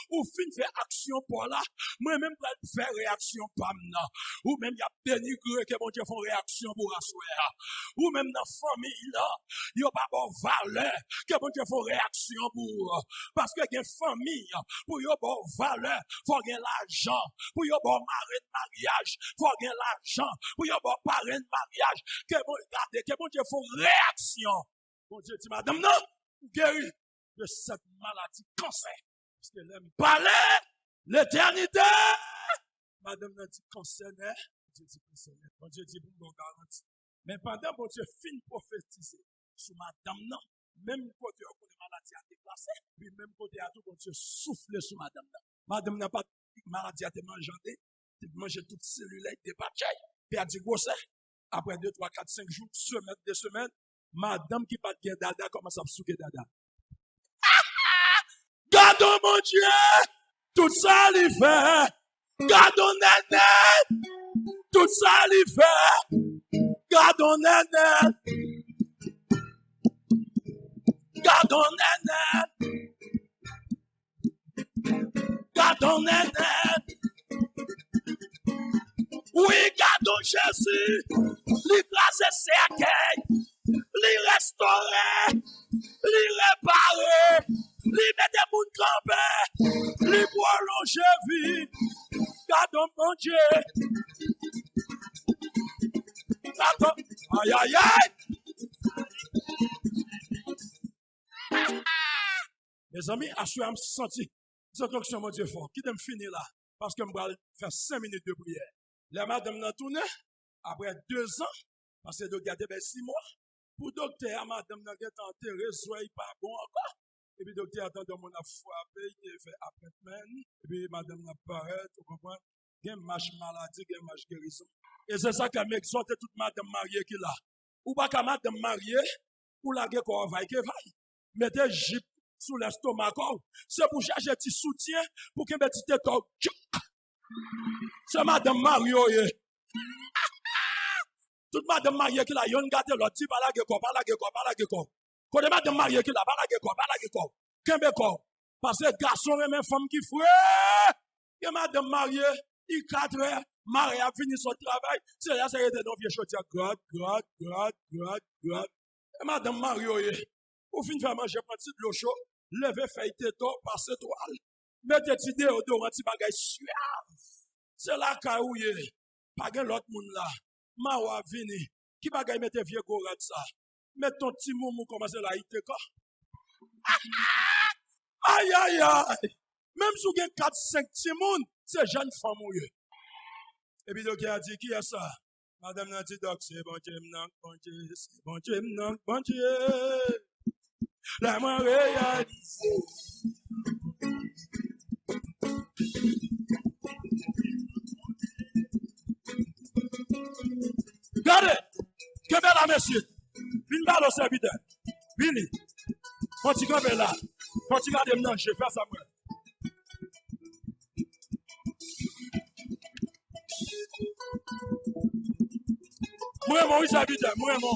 ou fin faire action pour là, moi-même pour faire réaction pour moi. Ou même il y a dénigré que mon Dieu font réaction pour asseoir. Ou même dans la famille là, il n'y a pas de valeur que mon Dieu font réaction pour. Parce que il y a une famille, pour y avoir valeur, il faut gagner l'argent, pour y avoir marée de mariage, faut gagner l'argent, pour y avoir parrain de mariage, que mon Dieu faut réaction. Mon Dieu dit, madame, non, guéri de cette maladie cancer. Parce que l'aime parler l'éternité. Madame n'a dit cancer, Dieu dit cancer. Mon Dieu dit, bon garantie. Mais pendant mon Dieu fin prophétiser sur madame, non, même côté où la maladie a déplacé, puis même côté à tout, mon Dieu souffle sur madame. Madame n'a pas maladie à te manger, tu manges toutes cellulaires, des batailles, puis a dit grossesse. Après 2, 3, 4, 5 jours, semaine, 2 semaines, madame qui pas de dada commence à souquer dada. Gardons mon Dieu, tout ça lui fait. Gardons Néné, tout ça lui fait. Gardons Néné. Gardons Néné. Gardons Néné. Oui, gardons Jésus. Lui placer ses accueils. Lui restaurer. Lui réparer. Lui mettre mon campé. Lui prolonger vie. Gardons mon Dieu. Gardons. Aïe, aïe, aïe. Mes amis, assurez me senti. Cette onction, mon Dieu, fort. Qui me finir là? Parce que je vais faire 5 minutes de prière. La madame n'a tourné, après 2 ans, parce que de garder 6 mois, pour docteur, madame n'a pas enterré, soit pas bon encore. Et puis docteur attend de mon frappé, il fait apprêtement, et puis madame n'a pas arrêté, vous comprenez? Il y a une marche maladie, il y a une marche guérison. Et c'est ça qui m'exhorte toute madame mariée qui est là. Ou pas qu'à madame mariée, ou la guerre qu'on va y vaille. Mettez jip sous l'estomac, c'est pour chercher un petit soutien, pour qu'il mette tête. C'est madame Mario. Toute madame mariée qui la yon gâte l'autre, dit pas la guerre, pas la guerre, pas la guerre. Quand madame mariée qui la pas la guerre, pas la guerre. Qu'est-ce que parce que garçon et même femme qui fouet. Et madame mariée, il 4 heures, mariée a fini son travail, c'est là, c'est dans vieux chaudier, God. Et madame Mario, ou fin faire manger petit de l'eau chaud, lever feuille této, passer toile, mettez petit déodorant, petit bagage suave. C'est là où pas de l'autre monde là. Mawa vini. Qui va gagner tes vieux gorat ça? Mets ton petit moumou commencer la ite quoi. Aïe aïe aïe. Même si vous avez 4-5 petits moun, c'est jeune femme ou et puis donc il a dit qui est ça? Madame Nanti Doc, c'est bon Dieu, bon Dieu, c'est bon Dieu, bon Dieu. La main réalisée. Regardez, que belle la monsieur. Vine là le serviteur. Vini. Continue à là. Continue à me je fais ça moi. Moi mon serviteur, moi mon.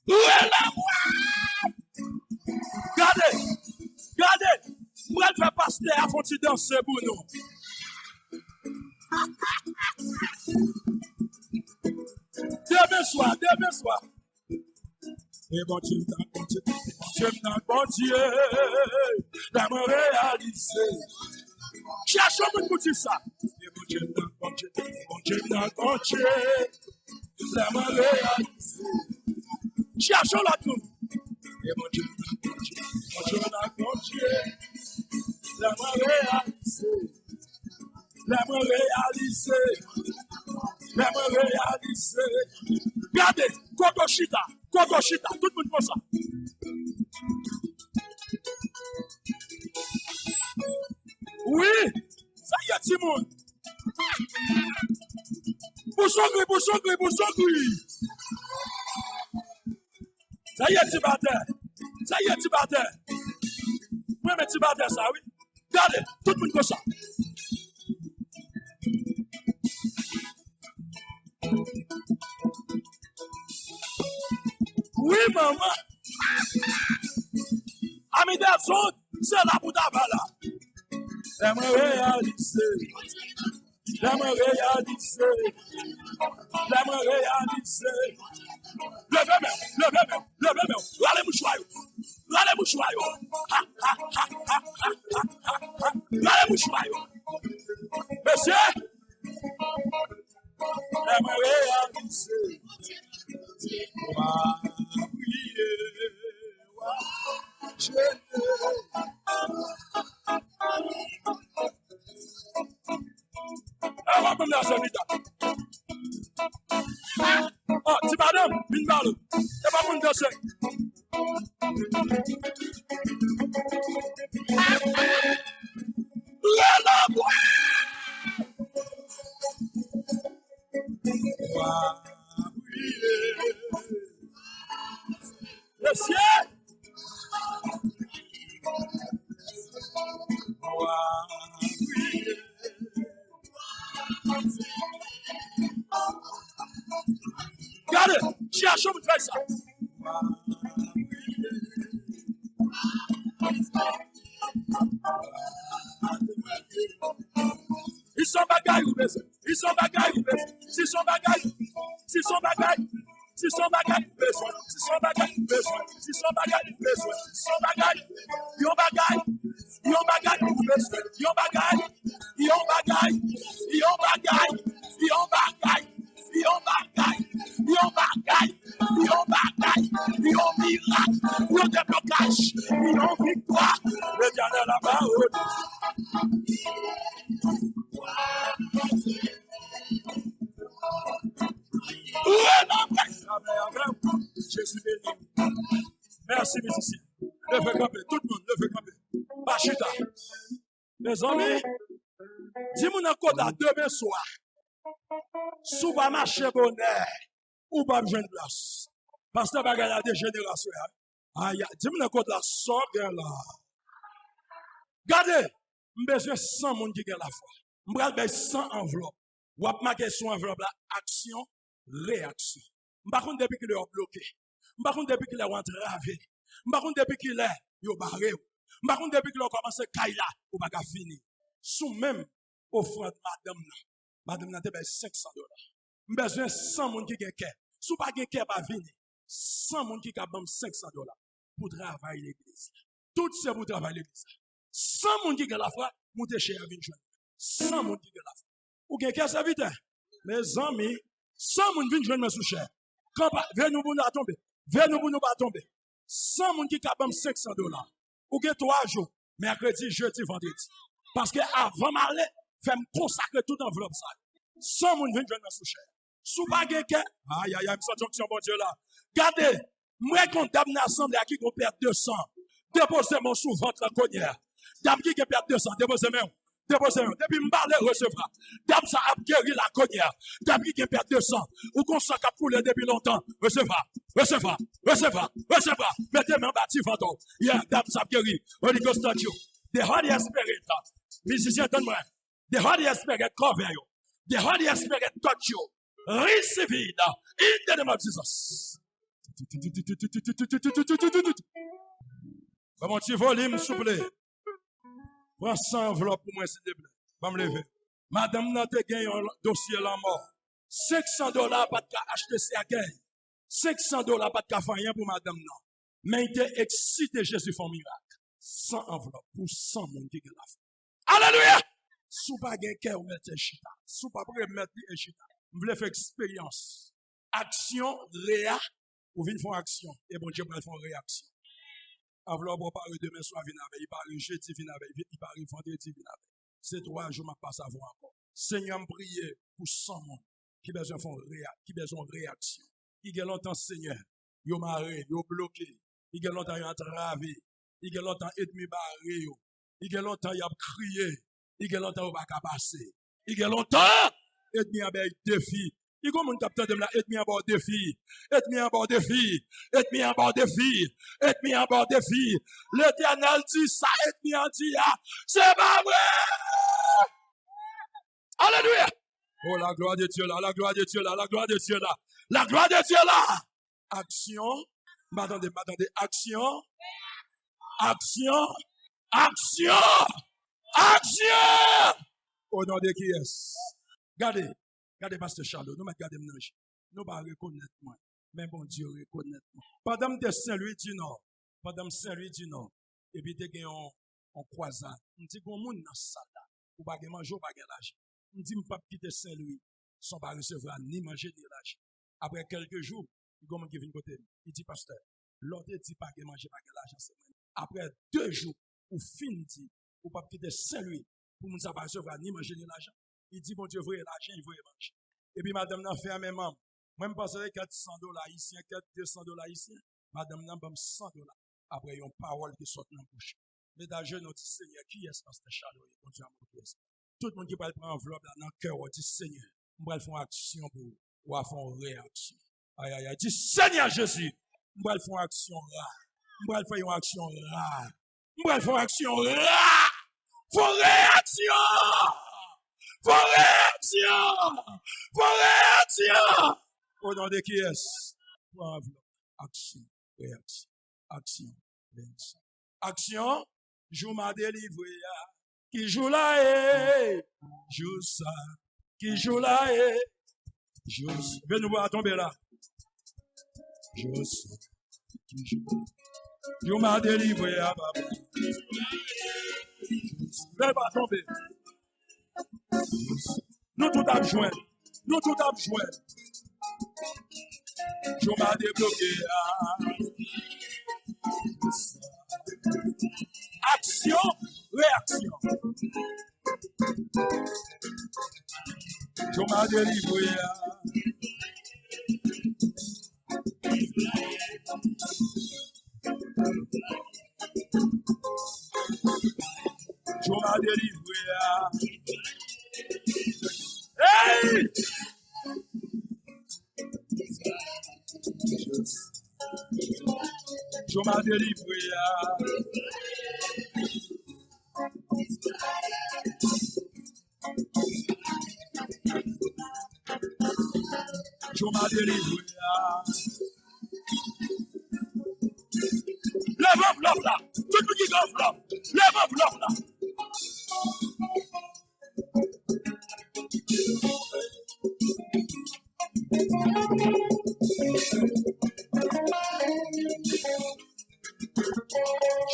Où est la moi? Regardez. Regardez. Moi je vais passer à fond de danser pour nous. Demain soir. Et bon Dieu, bon Dieu, la mort réalisée. Cherchons pour dire ça. Et bon Dieu, bon Dieu, la mort réalisée. Cherchons la tout. Et bon Dieu, bon Dieu, la mort réalisée. La mort réalisée. La mort réalisée. Regardez, Kokoshita, tout le monde comme ça. Oui, ça y est, Timon. Boussongri. Ça y est, Tibater. Moi, mais Tibater, ça, oui. Regardez, tout le monde comme ça. Oui, maman. Ami Delson, c'est la Boudavala. La me réaliser. Levez même. Allez, mouchoir. Monsieur, la me réaliser. Oh, ti madame, bin balle. C'est pas mon dossier. Regardez, cherchons pour faire ça. Ils sont bagailles ou baissés. Si son bagaille, yon déblocage, yon victoire, le dernier là-bas. Jésus béni. Merci, musicien. Levez camper, tout le monde, levez camper. Bachita. Mes amis, dis-moi encore à demain soir. Sous va marcher bonheur, ou pas besoin de place. Parce que bagay a des générations. Aïe, dis-moi encore la sorte là. Regardez, j'ai besoin de 100 personnes qui ont la foi. J'ai besoin de 100 enveloppes. Ou à marquer son enveloppe là, action, réaction. Par contre, depuis qu'il est bloqué, par contre, depuis qu'il est entravé, par contre, depuis qu'il est barré, par contre, depuis qu'il a commencé à cailler là, ou pas fini. Sous même offrande madame n'a pas $500. J'ai besoin de 100 personnes qui ont cœur. Si vous n'avez pas de venir, 100 personnes qui ont $500 pour travailler l'église. Tout c'est pour travailler l'église. 100 personnes qui ont la foi, montez chez Avin Joël. 100 personnes qui ont la foi. Ou quelqu'un serviteur? Mes amis, 100 moun vin joindre sous cher. Quand venez nous pour nous tomber. Venez nous pour nous pas tomber. 100 moun qui capable $500. Ou que 3 jours, mercredi, jeudi, vendredi. Parce que avant m'aller, fait me consacrer toute enveloppe ça. 100 moun vin joindre sous cher. Sous pas gen ke, aïe aïe aïe, me sens jonction bon Dieu là. Regardez, moi comptable dans l'assemblée qui qu'on perd 200. Déposez mon sous ventre la connière. Dame qui perd 200, déposez moi. Déposez moi. Depuis m'parler recevra. Dame ça a guéri la connière. Dame qui perd 200. Ou qu'on s'en cap pouler depuis longtemps. Recevra. Recevra. Recevra. Recevra. Mettez main bâti fantôme. Yeah, dame ça a guéri. Holy Ghost touch you. The Holy Spirit. Musicien donne-moi. The Holy Spirit cover you. The Holy Spirit touch you. Receive it in the name of Jesus. Mon petit volume, s'il vous plaît. Prends 100 enveloppes pour moi, s'il te plaît. Va me lever. Madame n'a pas gagné un dossier la mort. $500 pas de acheter ça gain. $500 pas de faire rien pour madame non. Mais il était excité Jésus fait un miracle. 100 enveloppes pour 100 monde qui la fait. Alléluia! Sous pas gain cœur mettre chita. Sous pas pour mettre chita. Vous voulez faire expérience. Action, réa, ou venez faire action. Et bon Dieu va faire réaction. Enveloppe, on parle demain soir, il parle jeudi, il parle vendredi, c'est 3 jours, je passe à vous encore. Seigneur, me prier pour 100 monde qui besoin de réaction. Il y a longtemps, Seigneur, il y a marré, il y a bloqué. Il y a longtemps, il y a entravé. Il y a longtemps, ennemi barré. Il y a longtemps, il y a crié. Il y a longtemps, il va passer. Il y a longtemps, ennemi a des défis. Il y a un capteur de la ennemi en bord défi. Ennemi en bord défi. Ennemi en bord défi. Ennemi en bord défi. L'Éternel dit ça, ennemi en dit ah, c'est pas vrai. Alléluia. Oh, la gloire de Dieu là, la gloire de Dieu là, la gloire de Dieu là. La gloire de Dieu là. Action. M'attendez, action. Action. Action. Action. Au nom de qui est-ce? Regardez, Pasteur Charles, nous regardons mange. Nous ne reconnaître moi. Mais bon Dieu reconnaître moi. Pendant que Saint-Louis du Nord, et puis tu as un croisade, on dit qu'on monde dans ça là, ou pas manger ou pas l'argent. On dit pas quitter Saint-Louis, sans pas recevoir ni manger ni l'argent. Après quelques jours, il y a un qui vient côté. Il dit pasteur, l'autre dit pas manger pas l'argent. Après 2 jours, ou fin dit, ou pas quitter Saint-Louis, pour ne pas recevoir ni manger ni l'argent. Il dit, bon Dieu, voyez l'argent, il voyait manger. Et puis, madame n'a fait un même membre. Moi, je pense que $400 ici, $200 ici. Madame n'a pas $100. Après, il y a une parole qui sort dans la bouche. Mais dans le jeu, nous dit, Seigneur, qui est-ce que c'est Charles? Tout le monde qui va prendre enveloppe dans le cœur, dit, Seigneur, on va faire action pour ou à faire une réaction. Aïe, aïe, aïe. Dit, Seigneur Jésus, on va faire action rare. On va faire une action rare. On va faire action rare. Faut réaction! Faut réaction! Faut réaction! Au nom de qui est-ce? Pour enveloppe. Action, réaction. Action, réaction. Action, joue m'a délivré. Qui joue là, joue ça. Qui joue là, joue ça. Venez nous voir tomber là. Joue ça. Qui joue. Joue m'a délivré, papa. Venez pas tomber. Nous tout avons joint. Nous tout avons joint. Je m'ai débloqué. Action, réaction. Je m'ai délivré. Je m'ai délivré. Hey! Je m'ai délivré. Je m'ai délivré. Lève enveloppe là. Tout le monde qui enveloppe. Lève enveloppe là.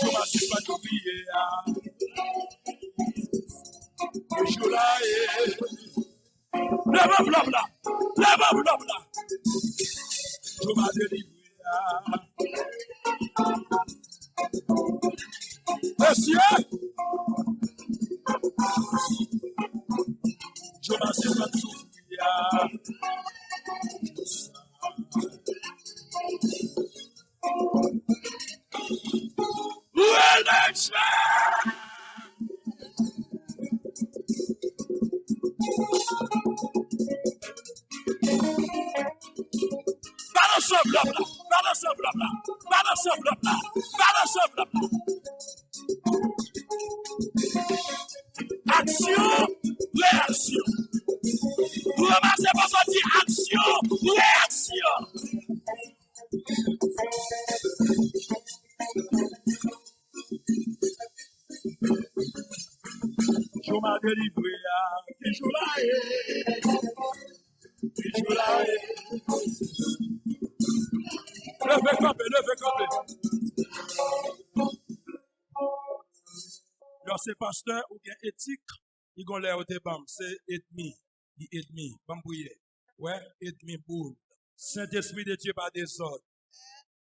Je m'assure pas d'oublier. Je suis là. Lève enveloppe là. Tu m'as délivré. Monsieur, je m'en suis pas souffert. Balance enveloppe là, balance enveloppe là, balance enveloppe là, balance enveloppe là. Action, réaction. Vous remarquez pas ça dit action, réaction. Je m'en délivré, qui joue là, qui joue là. Levez campé, levez campé. Là, c'est pasteur ou bien éthique, il a l'air de bam, c'est ennemi, bam bouillé. Ouais, ennemi boule. Saint-Esprit de Dieu par désordre.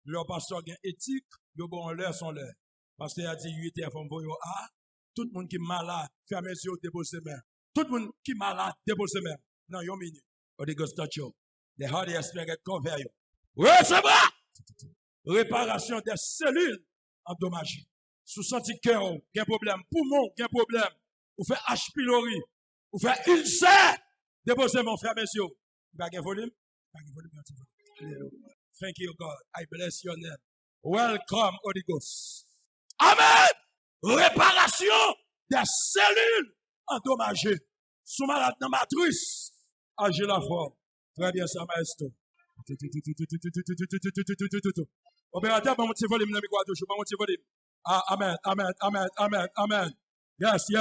Le pasteur a éthique, il bon l'air son l'air. Pasteur a dit 8 heures, femme voyo ah, tout le monde qui est malade, fermez les yeux, dépose ses mains. Tout le monde qui est malade, dépose ses mains. Non, yon minute. Holy Ghost touch you. The Holy Spirit cover you. Ouais, c'est vrai. Réparation des cellules endommagées. Sous senti cœur, il y a un problème. Poumon, il y a un problème. Vous faites H. pylori. Vous faites ulcère. Déposez mon frère, messieurs. Pas de volume? Pas de volume. Thank you, God. I bless your name. Welcome, Holy Ghost. Amen. Réparation des cellules endommagées. Sous malade dans matrice. Agir la foi. Très bien, ça, maestro. Opérateur, bon, mon volume, micro à touche, bon, mon volume. Ah, amen, amen, amen, amen, amen. Yes. Il y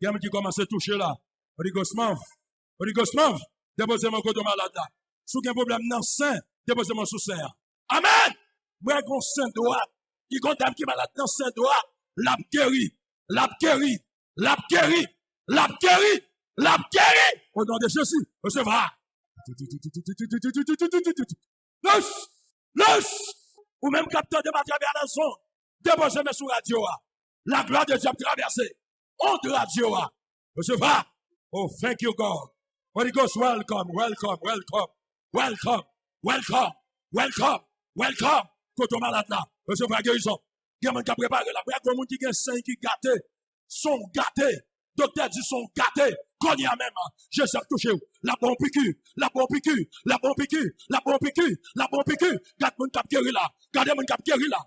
a un qui commence à toucher là. Holy Ghost move. Déposez mon côté malade là. Si vous avez un problème dans le sein, déposez mon sous sein. Amen. Moi, j'ai un sein droit. Il y a un dame qui est malade dans le sein droit. L'a guéri. Au nom de Jésus, recevra. Lâche. Ou même capteur de ma travers la zone. Déposez-moi sur radio. La gloire de Dieu a traversé. On de radio. Recevra. Oh, thank you, God. Holy Ghost, welcome. Quand on malade là, recevra guérison. Il y a un qui a préparé là. Il y a un qui a 5 qui gâté. Sont gâtés. Docteur dit sont gâtés. Qu'on y a même, je sais toucher. La bonne piqûre. Garde mon cap guéri là.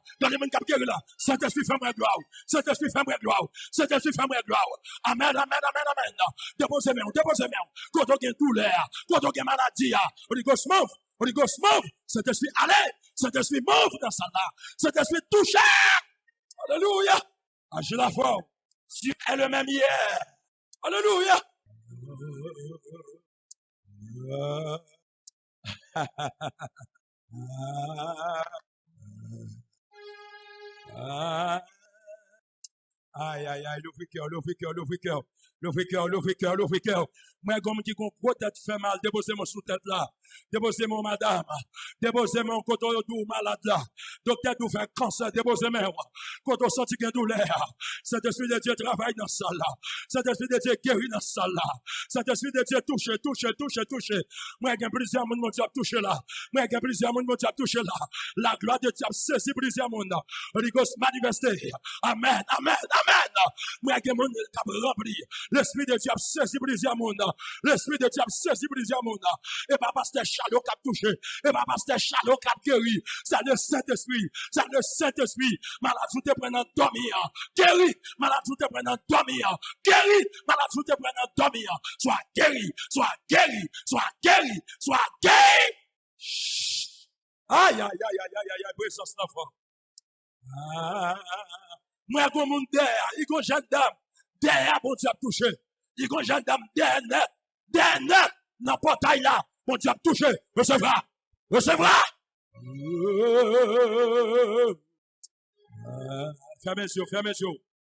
Saint-Esprit, fais-moi gloire. Amen. Déposez-moi. Quand on a douleur, quand on a maladie, Holy Ghost move. Saint-Esprit, allez. Saint-Esprit, move dans ça là. Saint-Esprit, touchez. Alléluia. Agis la forme. Dieu est le même hier. Alléluia. Aïe, l'ouvre cœur. Moi, comme qui gros tête fait mal, déposez-moi sous tête là. Déposez-moi, madame. Déposez-moi, quand on est malade là. Docteur, nous fait cancer, déposez-moi. Quand on sent qu'il y a douleur. Cet esprit de Dieu travaille dans ça là. Cet esprit de Dieu guérit dans ça là. Cet esprit de Dieu touche. Moi, il y a plusieurs monde qui ont touché là. La gloire de Dieu a saisi plusieurs monde. Holy Ghost manifesté. Amen. Moi, il y a monde qui a rempli. L'esprit de Dieu a saisi plusieurs monde. Et pas pasteur Chalot qui a touché. Et pas pasteur Chalot qui a guéri. C'est le Saint-Esprit. Malade, vous te prenez en dormir. Guéri. Malade, vous te prenez en dormir. Sois guéri. Aïe, présence d'enfant. Moi, comme mon derrière, il y a un gendarme. Derrière, bon Dieu a touché. Il y a un gendarme derrière net. Dans le portail là, bon Dieu a touché. Recevra. Fermez les yeux.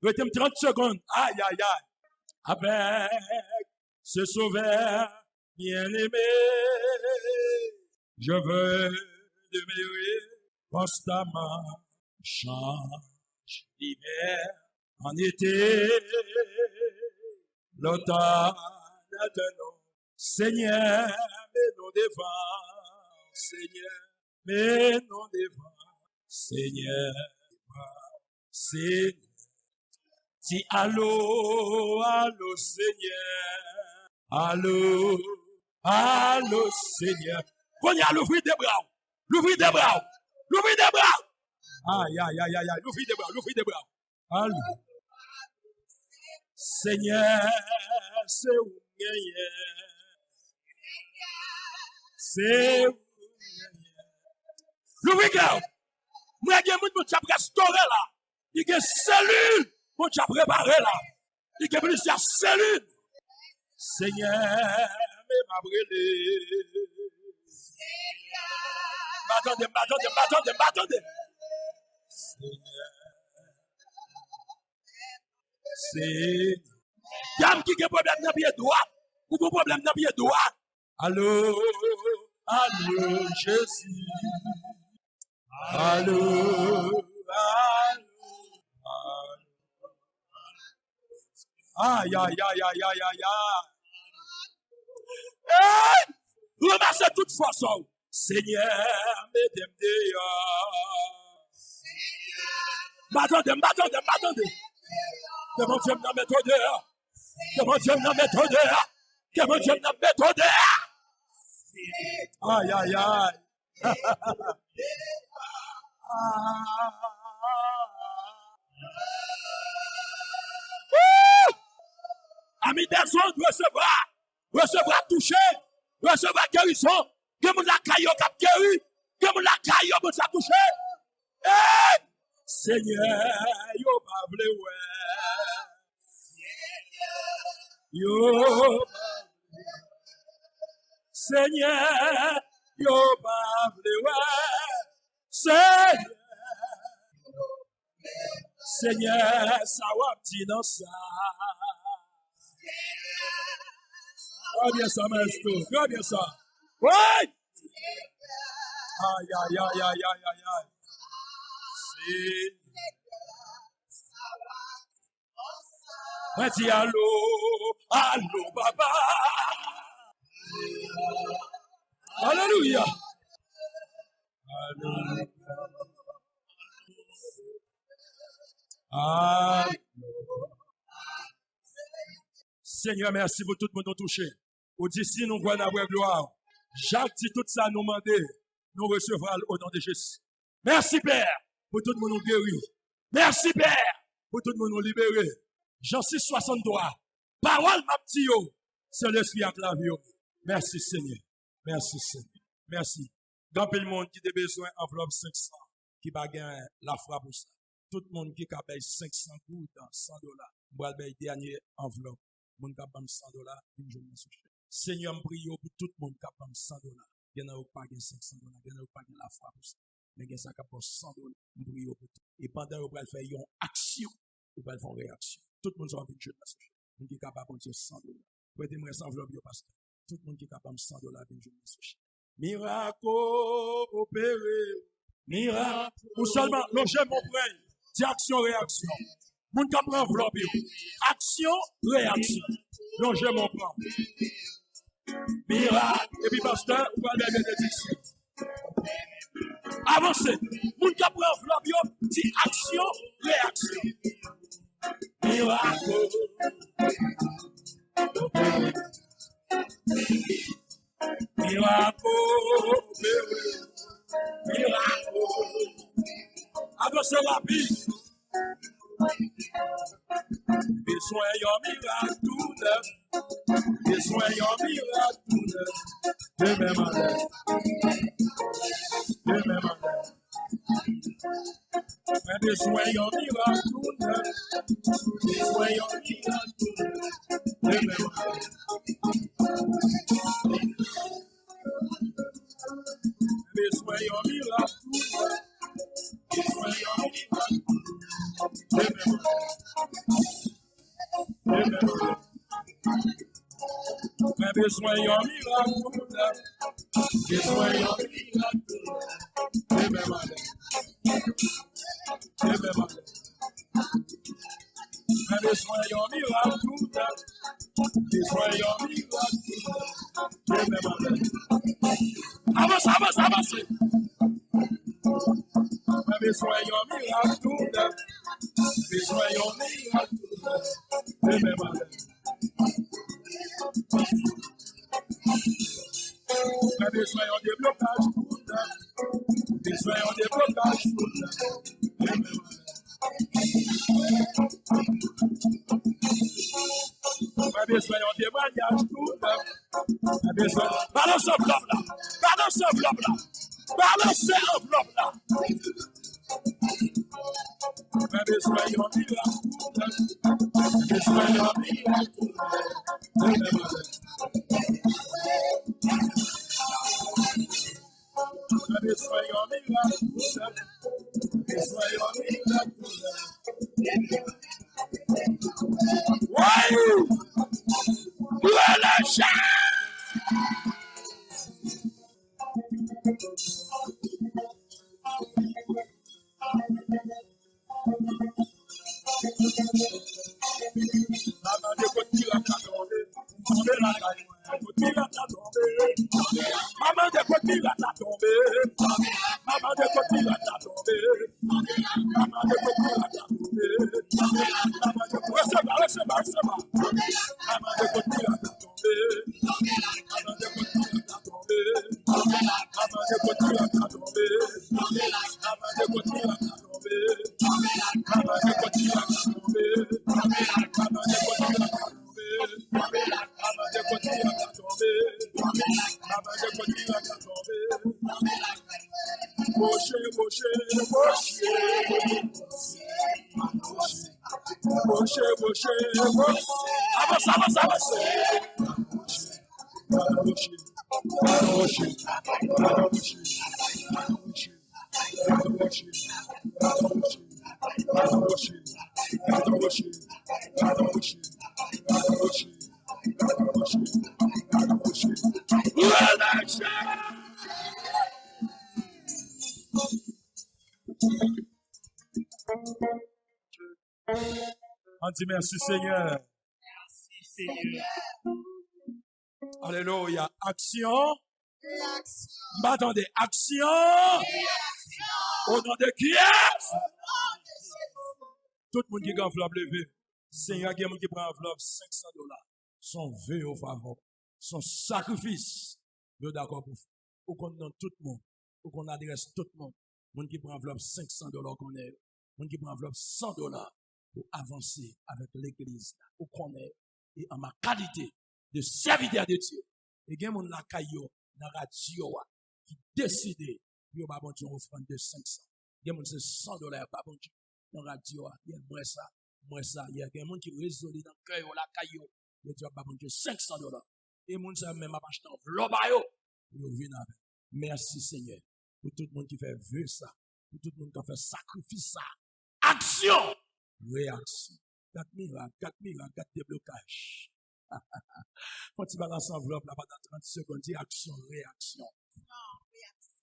Mettez-moi 30 secondes. Aïe. Avec ce sauveur bien-aimé, je veux demeurer constamment. Change l'hiver en été, l'automne de nous. Seigneur, mets-nous devant, Seigneur, mets-nous devant, Seigneur, Seigneur. Dis allô, allô, Seigneur, allô, allô, Seigneur. Qu'on y a l'ouvrir des bras, l'ouvrir des bras, l'ouvrir des bras. Aïe, aïe, aïe, aïe, aïe, l'ouvrir des bras, l'ouvrir des bras. Allô. Seigneur, c'est où c'est où l'ouvrir là. Moi, il y a des gens qui ont restauré là. Il y a des cellules qui ont préparé là. Il y a plusieurs cellules. Seigneur, mais m'a brûlé. M'attendez. Seigneur, c'est. Yam qui a problème dans le pied droit. Ou un problème dans le pied droit. Allô, allô, Jésus. Allô, allô. Aïe, aïe, aïe, aïe, aïe, aïe, aïe. Hey! Ramassez toute façon. Seigneur, mettez-moi dehors. M'attendez. Que mon Dieu me mette dehors. Que mon Dieu me mette dehors. Que mon Dieu me mette dehors. Aïe, aïe, aïe. Amis des autres, recevoir toucher, recevoir guérison, que mon la caillou cap guéri, que mon la caillou mon ça touché. Seigneur, yo pas vle ouais. Yo Seigneur, yo pas vle ouais. Seigneur, ça va petit dans ça. Regarde ça, maestro. Regarde ça. Oui! Aïe, aïe, aïe, aïe, aïe, aïe, aïe. On dit allô, allô, papa. Alléluia. Alléluia. Seigneur, merci pour tout le monde touché. Ou d'ici, nous voyons la gloire. Jacques dit tout ça, nous demander, nous recevrons au nom de Jésus. Merci, Père, pour tout le monde nous guérir. Merci, Père, pour tout le monde nous libérer. Jean 6, 63. Parole, ma petite, c'est l'esprit à la vie. Merci, Seigneur. Merci, Seigneur. Merci. Dans le monde qui a besoin d'enveloppe 500, qui va gagner la foi pour ça. Tout le monde qui a payé 500 gouttes, $100, va payer dernière enveloppe. Mon qui a payé $100, une journée sur chaque. Seigneur, je prie pour tout le monde qui a payé $100. Il y en a qui a payé $500, il y en a qui a payé la foi pour ça. Mais il y a qui a payé $100. Je prie pour tout. Et pendant que vous allez faire une action, vous allez faire une réaction. Tout le monde sera une journée sur chaque. Mon qui est capable de $100. Prêtez-moi cette enveloppe, pasteur. Tout le monde qui est capable de $100, une journée sur chaque. Miracle opéré. Miracle. Ou seulement, loger mon prêt. C'est action-réaction. Moun ka prend enveloppe. Action-réaction. Loger mon plan. Miracle. Et puis, pasteur, vous allez bénédiction. Avancez. Moun ka prend enveloppe. C'est action-réaction. Miracle. Miracle. Miracle. Avancez rapide. Besoin d'un miracle tout neuf. Besoin d'un miracle tout neuf. Demain matin. Demain matin. Besoin d'un miracle tout neuf. Besoin d'un miracle tout neuf. Demain matin. Besoin d'un miracle tout neuf. Besoin d'un miracle. besoin d'un miracle. Besoin d'un miracle. Besoin d'un miracle. Besoin d'un miracle. Avance, avance, avance. Besoin d'un miracle. Besoin d'un miracle. Besoin d'un déblocage. Besoin d'un déblocage. Besoin d'un témoignage. Balance enveloppe là. Balance enveloppe là. Balance enveloppe là. Besoin d'un miracle. Besoin d'un miracle. Besoin d'un miracle. Besoin d'un miracle. Ouais! Où est le chat? Maman de côté la tombé, tombé la caille, côté la tombé. Maman de côté la tombé, maman de côté la tombé, maman de côté la tombé, maman de côté la recevoir. Maman de côté la tombé, maman de côté la tombé, maman de côté la tombé, maman de côté la tombé, maman de côté la tombé. Avance, avance, avance. On dit merci Seigneur. Merci Seigneur. Alléluia. Action. M'attendez. Action. Au nom de qui est? Tout le monde qui a enveloppe levé. Seigneur, il y a qui prend enveloppe $500. Son vœu au faveur. Son sacrifice. Nous d'accord pour vous. Ou qu'on donne tout le monde. Ou qu'on adresse tout le monde. Monde qui prend enveloppe $500 qu'on est. Monde qui prend enveloppe $100 pour avancer avec l'église. Ou qu'on est. Et en ma qualité de serviteur de Dieu. Et il y a mon la caillou dans la radio qui décide de pas bon Dieu offrande de 500. Il y a mon c'est $100 pas bon Dieu dans la radio. Il y a moi ça. Il y a des gens qui résolu dans le cœur la caillou. Le Dieu pas bon Dieu $500. Et mon ça même a acheté enveloppe yo. Yo vient avec. Merci Seigneur pour tout le monde qui fait vœu ça. Pour tout le monde qui fait sacrifice ça. Action, réaction. 4 miracles, 4 déblocages. Quand tu balances enveloppe là pendant 30 secondes, dis action, réaction.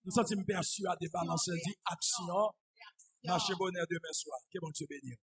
Nous sommes persuadés de balancer, dit action. Marchez bonheur demain soir. Que bon Dieu bénisse.